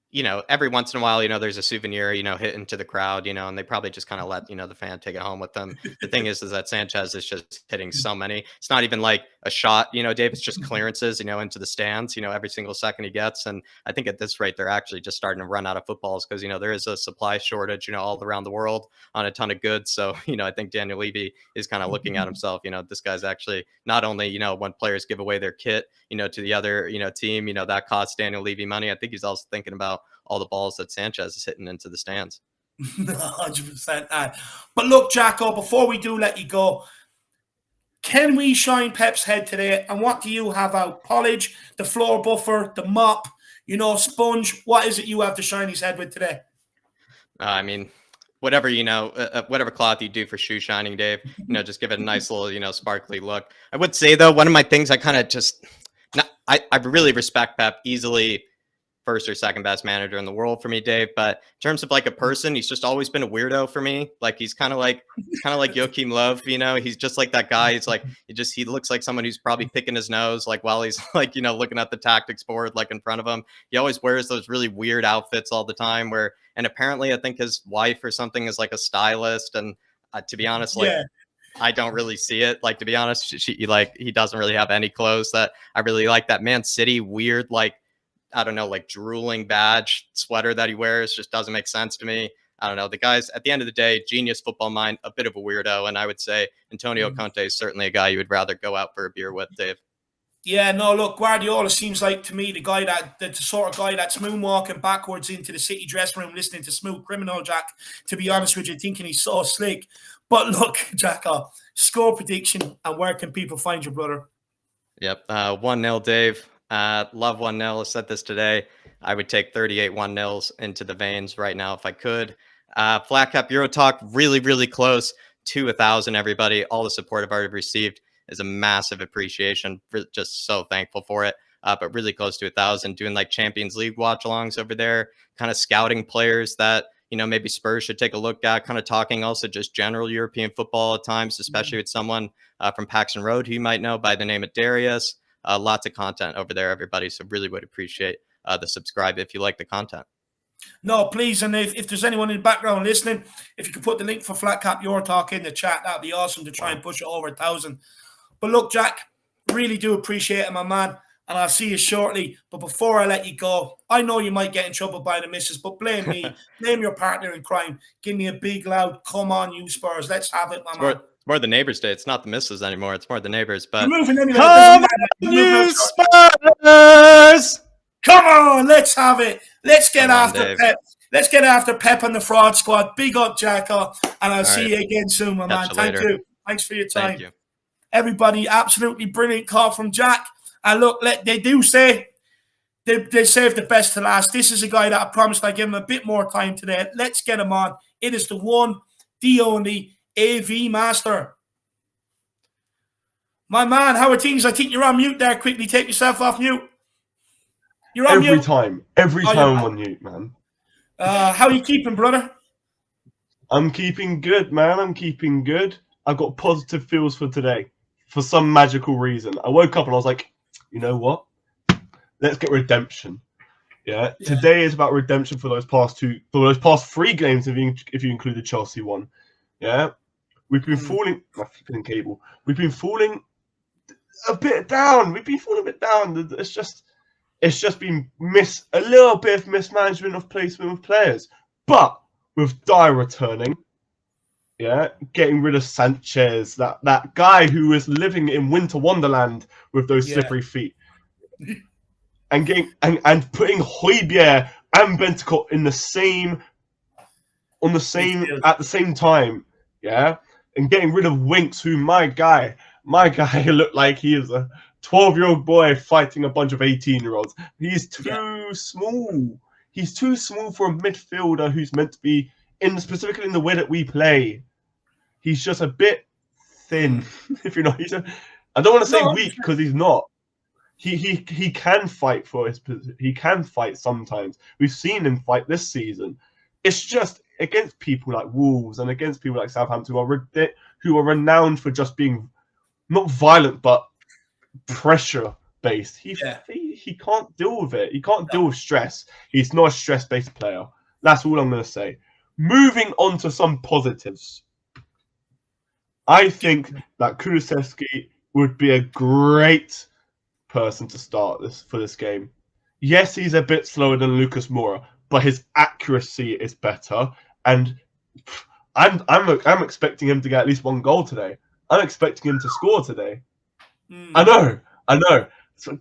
you know, every once in a while, you know, there's a souvenir, you know, hit into the crowd, you know, and they probably just kind of let, you know, the fan take it home with them. The thing is that Sanchez is just hitting so many. It's not even like a shot, you know, Dave, it's just clearances, you know, into the stands, you know, every single second he gets. And I think at this rate, they're actually just starting to run out of footballs because, you know, there is a supply shortage, you know, all around the world on a ton of goods. So, you know, I think Daniel Levy is kind of looking at himself, you know, this guy's actually not only, you know, when players give away their kit, you know, to the other, you know, team, you know, that costs Daniel Levy money. I think he's also thinking about all the balls that Sanchez is hitting into the stands. 100%. But look, Jacko, before we do let you go, can we shine Pep's head today? And what do you have out? Polish, the floor buffer, the mop, you know, sponge. What is it you have to shine his head with today? I mean, whatever, you know, whatever cloth you do for shoe shining, Dave, you know, just give it a nice little, you know, sparkly look. I would say, though, one of my things I kind of just, I really respect Pep, easily first or second best manager in the world for me, Dave. But in terms of like a person, he's just always been a weirdo for me. Like, he's kind of like Joachim Löw, you know, he's just like that guy. He's like, he looks like someone who's probably picking his nose, like while he's like, you know, looking at the tactics board, like in front of him. He always wears those really weird outfits all the time and apparently I think his wife or something is like a stylist. And to be honest, like, I don't really see it. Like, to be honest, he doesn't really have any clothes that I really like. That Man City weird, like, I don't know, like drooling badge sweater that he wears just doesn't make sense to me. I don't know. The guy's, at the end of the day, genius football mind, a bit of a weirdo. And I would say Antonio Conte is certainly a guy you would rather go out for a beer with, Dave. Yeah, no, look, Guardiola seems like to me the sort of guy that's moonwalking backwards into the City dressing room listening to Smooth Criminal, Jack, to be honest with you, thinking he's so slick. But look, Jack, score prediction, and where can people find your brother? Yep, 1-0, Dave. Love 1-0. I said this today. I would take 38 1-0s into the veins right now if I could. Flat Cap Euro Talk, really, really close to 1,000, everybody. All the support I've already received is a massive appreciation. Just so thankful for it. But really close to 1,000, doing like Champions League watch-alongs over there, kind of scouting players that, you know, maybe Spurs should take a look at, kind of talking also just general European football at times, especially with someone from Paxton Road who you might know by the name of Darius. Lots of content over there, everybody. So really would appreciate the subscribe if you like the content. No, please. And if there's anyone in the background listening, if you could put the link for Flat Cap Your Talk in the chat, that'd be awesome to try and push it over 1,000. But look, Jack, really do appreciate it, my man. And I'll see you shortly. But before I let you go, I know you might get in trouble by the missus, but blame me. Blame your partner in crime. Give me a big, loud, come on, you Spurs. Let's have it, my man. It's more the neighbors' day. It's not the missus anymore. It's more the neighbors. But you're moving anyway. Come on, you Spurs! Come on, let's have it. Let's get after Dave. Pep. Let's get after Pep and the Fraud Squad. Big up, Jacko. And I'll see you again soon, my man. Thank you. Thanks for your time. Thank you. Everybody, absolutely brilliant call from Jack. And look, they do say they save the best to last. This is a guy that I promised I'd give him a bit more time today. Let's get him on. It is the one, the only AV Master. My man, how are things? I think you're on mute there. Quickly take yourself off mute. You're on mute. Every time I'm on mute, man. How are you keeping, brother? I'm keeping good, man. I'm keeping good. I've got positive feels for today for some magical reason. I woke up and I was like, you know what? Let's get redemption. Yeah. Today is about redemption for those past 3 games if you include the Chelsea one. Yeah. We've been falling. My flipping cable. We've been falling a bit down. It's just been a little bit of mismanagement of placement of players. But with Dyer returning, getting rid of Sanchez, that guy who was living in Winter Wonderland with those slippery feet, and putting Højbjerg and Bentancur at the same time, and getting rid of Winks, who my guy looked like he is a 12-year-old boy fighting a bunch of 18-year-olds. He's too small. He's too small for a midfielder who's meant to be specifically in the way that we play. He's just a bit thin. If you're not, I don't want to say weak because he's not. He can fight for his position. He can fight sometimes. We've seen him fight this season. It's just against people like Wolves and against people like Southampton who are renowned for just being not violent but pressure based. He can't deal with it. He can't deal with stress. He's not a stress-based player. That's all I'm going to say. Moving on to some positives. I think that Kulusevski would be a great person to start for this game. Yes, he's a bit slower than Lucas Moura, but his accuracy is better. And I'm expecting him to get at least 1 goal today. I'm expecting him to score today. I know. So,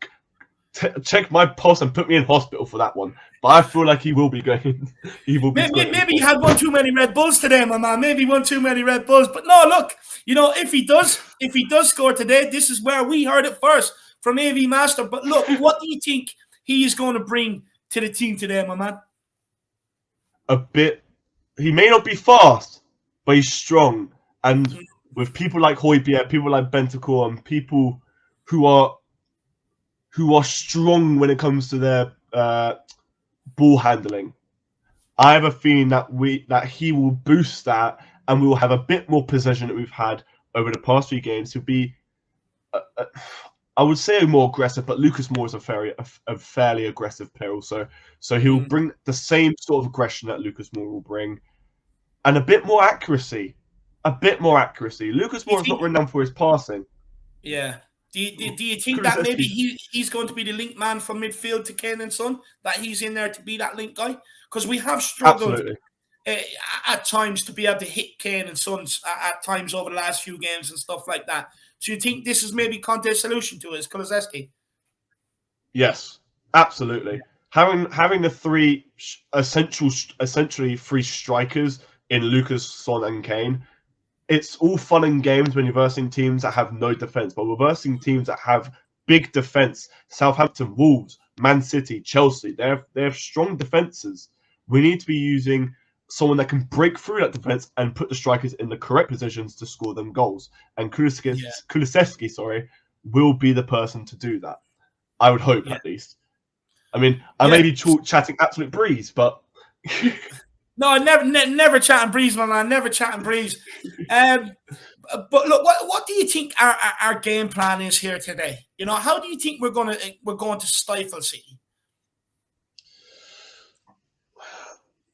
check my pulse and put me in hospital for that one. But I feel like he will be going. Maybe he had one too many Red Bulls today, my man. Maybe one too many Red Bulls. But no, look, if he does score today, this is where we heard it first from AV Master. But look, what do you think he is going to bring to the team today, my man? A bit. He may not be fast, but he's strong. And with people like Højbjerg, people like Bentancur, and people who are strong when it comes to their ball handling, I have a feeling that he will boost that, and we will have a bit more possession that we've had over the past 3 games. He'll be, I would say, more aggressive, but Lucas Moura is a fairly aggressive player also. So he'll bring the same sort of aggression that Lucas Moura will bring, and a bit more accuracy. Lucas Moura is not renowned for his passing. Yeah. Do you think that maybe he's going to be the link man from midfield to Kane and Son? That he's in there to be that link guy? Because we have struggled at times to be able to hit Kane and Son at times over the last few games and stuff like that. So you think this is maybe Conte's solution to it, is Kulusevski? Yes, absolutely. Having the 3 essentially 3 strikers in Lucas, Son, and Kane. It's all fun and games when you're versing teams that have no defense, but we're versing teams that have big defense. Southampton, Wolves, Man City, Chelsea. They have strong defenses. We need to be using someone that can break through that defense and put the strikers in the correct positions to score them goals. And Kulusevski, will be the person to do that. I would hope, at least. I mean, I may be chatting absolute breeze, but no, I never chatting breeze, man. I never chatting breeze. But look, what do you think our game plan is here today? You know, how do you think we're going to stifle City?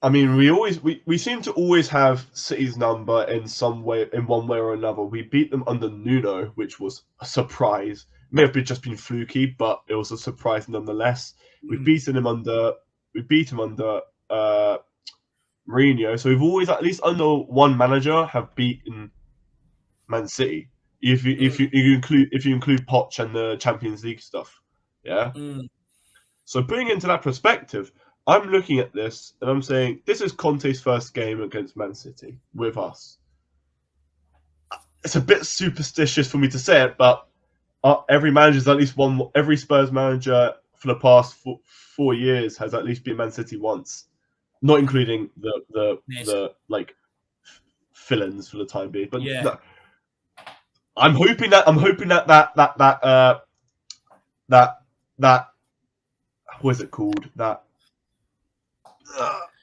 I mean, we seem to always have City's number in some way, in one way or another. We beat them under Nuno, which was a surprise. It may have just been fluky, but it was a surprise nonetheless. We beat him under Mourinho, so we've always, at least under one manager, have beaten Man City. If you include Poch and the Champions League stuff, yeah. So putting into that perspective, I'm looking at this and I'm saying this is Conte's first game against Man City with us. It's a bit superstitious for me to say it, but every manager's at least one. Every Spurs manager for the past 4 years has at least beat Man City once, not including the like fill-ins for the time being. But no, I'm hoping that what is it called? That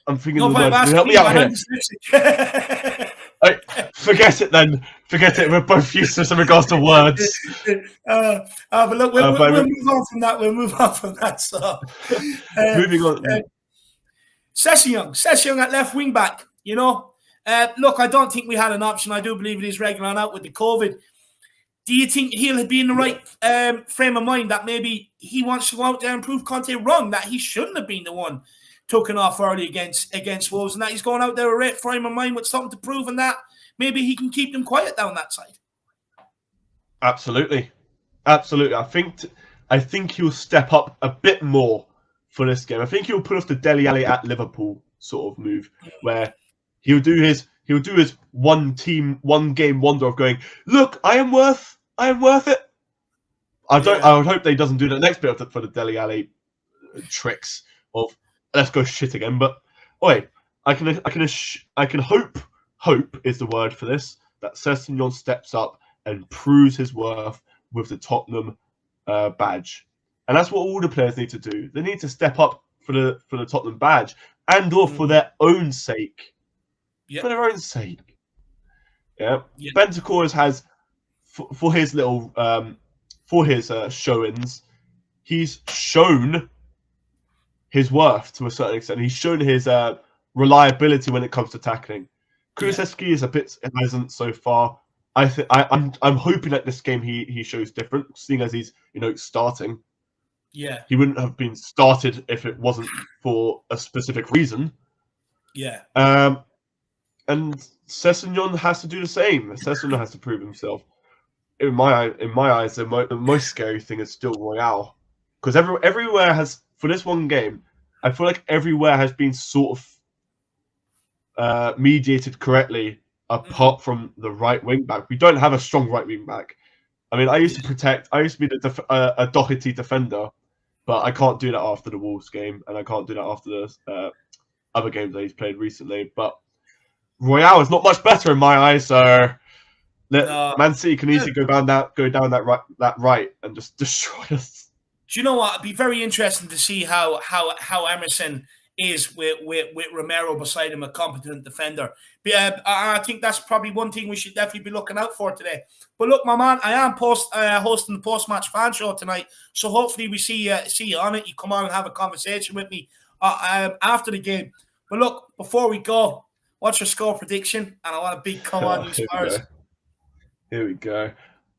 I'm thinking of the word. Help me out here. Forget it then. Forget it. We're both useless in regards to words. But look, we'll move on from that. We'll move on from that. So, moving on. Session at left wing back. You know, look, I don't think we had an option. I do believe it is regular out with the COVID. Do you think he'll be in the right frame of mind that maybe he wants to go out there and prove Conte wrong, that he shouldn't have been the one taken off early against Wolves, and that he's going out there with a right frame of mind with something to prove, and that maybe he can keep them quiet down that side? Absolutely. I think he'll step up a bit more for this game. I think he'll put off the Dele Alli at Liverpool sort of move, where he'll do his one game wonder of going, look, I am worth it. I would hope that he doesn't do the next bit for the Dele Alli tricks of let's go shit again. But I can hope is the word for this, that Sessegnon steps up and proves his worth with the Tottenham badge, and that's what all the players need to do. They need to step up for the Tottenham badge and/or for their own sake. For their own sake. Bentancur has for his little showings, he's shown his worth to a certain extent. He's shown his reliability when it comes to tackling. Kulusevski is a bit hasn't so far. I'm hoping that this game he shows different, seeing as he's starting. Yeah, he wouldn't have been started if it wasn't for a specific reason. Yeah. And Sessegnon has to do the same. Sessegnon has to prove himself. In my eyes, the most scary thing is still Royale, because everywhere has, for this one game, I feel like everywhere has been sort of mediated correctly, apart from the right wing back. We don't have a strong right wing back. I mean, I used to be a Doherty defender, but I can't do that after the Wolves game, and I can't do that after the other games that he's played recently. But Royale is not much better in my eyes, so Man City can easily go down that right and just destroy us. Do you know what? It'd be very interesting to see how Emerson is with Romero beside him, a competent defender. But, I think that's probably one thing we should definitely be looking out for today. But look, my man, I am hosting the post-match fan show tonight, so hopefully we see you on it. You come on and have a conversation with me after the game. But look, before we go, what's your score prediction? And I want a big come on, you Spurs. Here we go.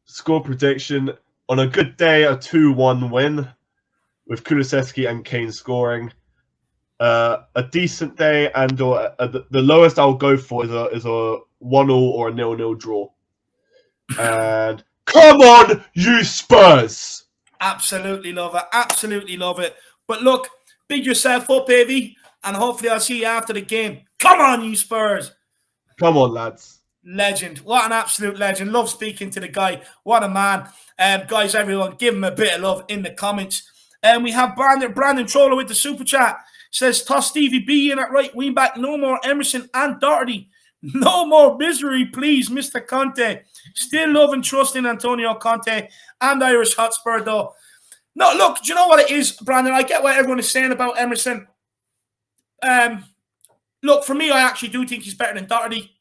Score prediction: on a good day, a 2-1 win with Kulusevski and Kane scoring. A decent day, and the lowest I'll go for is a 1-1 or a 0-0 draw. And come on, you Spurs! Absolutely love it. Absolutely love it. But look, big yourself up, baby, and hopefully I'll see you after the game. Come on, you Spurs! Come on, lads. Legend. What an absolute legend. Love speaking to the guy. What a man. Guys, everyone, give him a bit of love in the comments. And we have Brandon Troller with the super chat. says, toss Stevie B in at right wing back. No more Emerson and Doherty. No more misery, please, Mr. Conte. Still love and trust in Antonio Conte and Irish Hotspur, though. No, look, do you know what it is, Brandon? I get what everyone is saying about Emerson. Look, for me, I actually do think he's better than Doherty.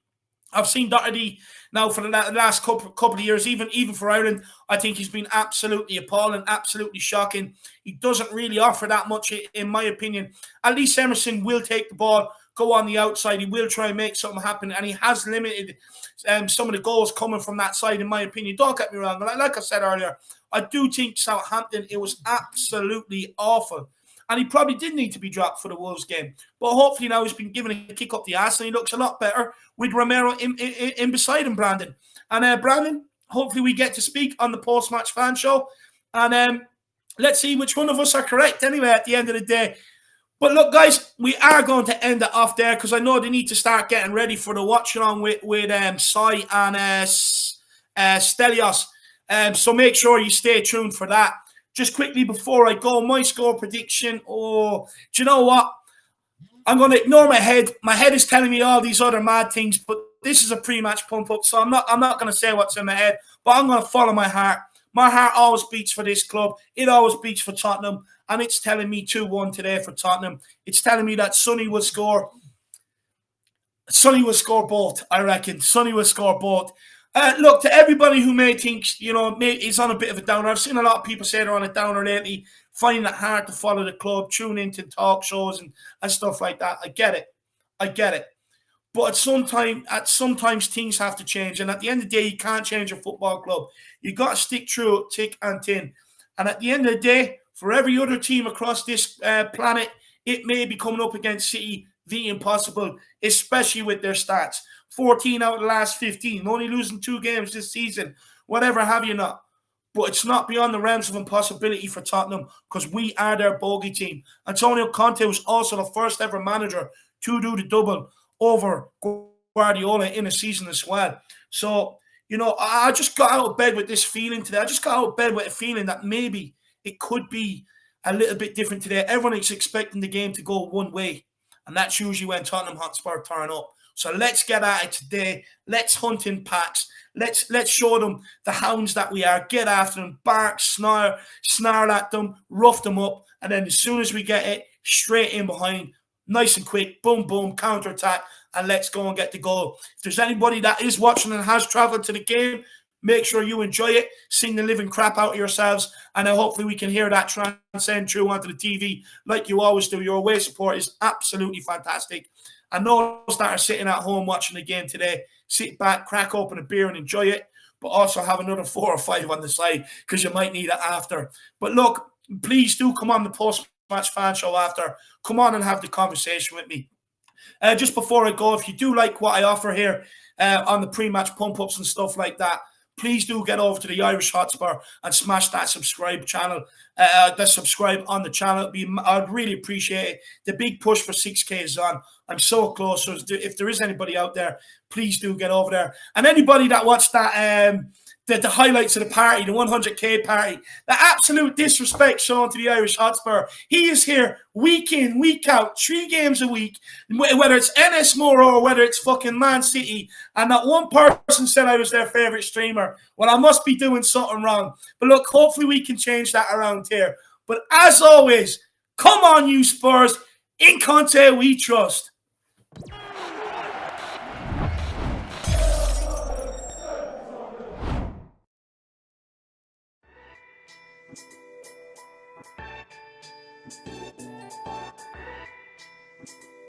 I've seen Doherty now for the last couple of years, even for Ireland. I think he's been absolutely appalling, absolutely shocking. He doesn't really offer that much, in my opinion. At least Emerson will take the ball, go on the outside. He will try and make something happen, and he has limited some of the goals coming from that side, in my opinion. Don't get me wrong. Like I said earlier, I do think Southampton, it was absolutely awful. And he probably did need to be dropped for the Wolves game. But hopefully now he's been given a kick up the ass and he looks a lot better with Romero in beside him, Brandon. And Brandon, hopefully we get to speak on the post-match fan show. And let's see which one of us are correct anyway at the end of the day. But look, guys, we are going to end it off there because I know they need to start getting ready for the watch-along with Sai and Stelios. So make sure you stay tuned for that. Just quickly before I go, my score prediction. Oh, do you know what? I'm going to ignore my head. My head is telling me all these other mad things, but this is a pre-match pump-up, so I'm not going to say what's in my head, but I'm going to follow my heart. My heart always beats for this club. It always beats for Tottenham, and it's telling me 2-1 today for Tottenham. It's telling me that Sonny will score. Sonny will score both, I reckon. Sonny will score both. Look, to everybody who may think, you know, is on a bit of a downer. I've seen a lot of people say they're on a downer lately, finding it hard to follow the club, tune into talk shows and stuff like that. I get it. But sometimes things have to change. And at the end of the day, you can't change a football club. You got to stick through it, thick and thin. And at the end of the day, for every other team across this planet, it may be coming up against City, the impossible, especially with their stats. 14 out of the last 15, only losing 2 games this season, whatever have you not. But it's not beyond the realms of impossibility for Tottenham because we are their bogey team. Antonio Conte was also the first ever manager to do the double over Guardiola in a season as well. So, you know, I just got out of bed with this feeling today. I just got out of bed with a feeling that maybe it could be a little bit different today. Everyone is expecting the game to go one way, and that's usually when Tottenham Hotspur turn up. So let's get at it today. Let's hunt in packs. Let's show them the hounds that we are. Get after them, bark, snarl at them, rough them up, and then as soon as we get it, straight in behind, nice and quick, boom, boom, counter-attack, and let's go and get the goal. If there's anybody that is watching and has travelled to the game, make sure you enjoy it, sing the living crap out of yourselves, and hopefully we can hear that transcend through onto the TV like you always do. Your away support is absolutely fantastic. And those that are sitting at home watching the game today, sit back, crack open a beer and enjoy it, but also have another 4 or 5 on the side because you might need it after. But look, please do come on the post-match fan show after. Come on and have the conversation with me. Just before I go, if you do like what I offer here on the pre-match pump-ups and stuff like that, please do get over to the Irish Hotspur and smash that subscribe channel. Subscribe on the channel. I'd really appreciate it. The big push for 6K is on. I'm so close. So if there is anybody out there, please do get over there. And anybody that watched that, the highlights of the party, the 100K party, the absolute disrespect shown to the Irish Hotspur. He is here week in, week out, 3 games a week, whether it's NS Moro or whether it's fucking Man City, and not one person said I was their favourite streamer. Well, I must be doing something wrong. But look, hopefully we can change that around here. But as always, come on, you Spurs. In Conte we trust.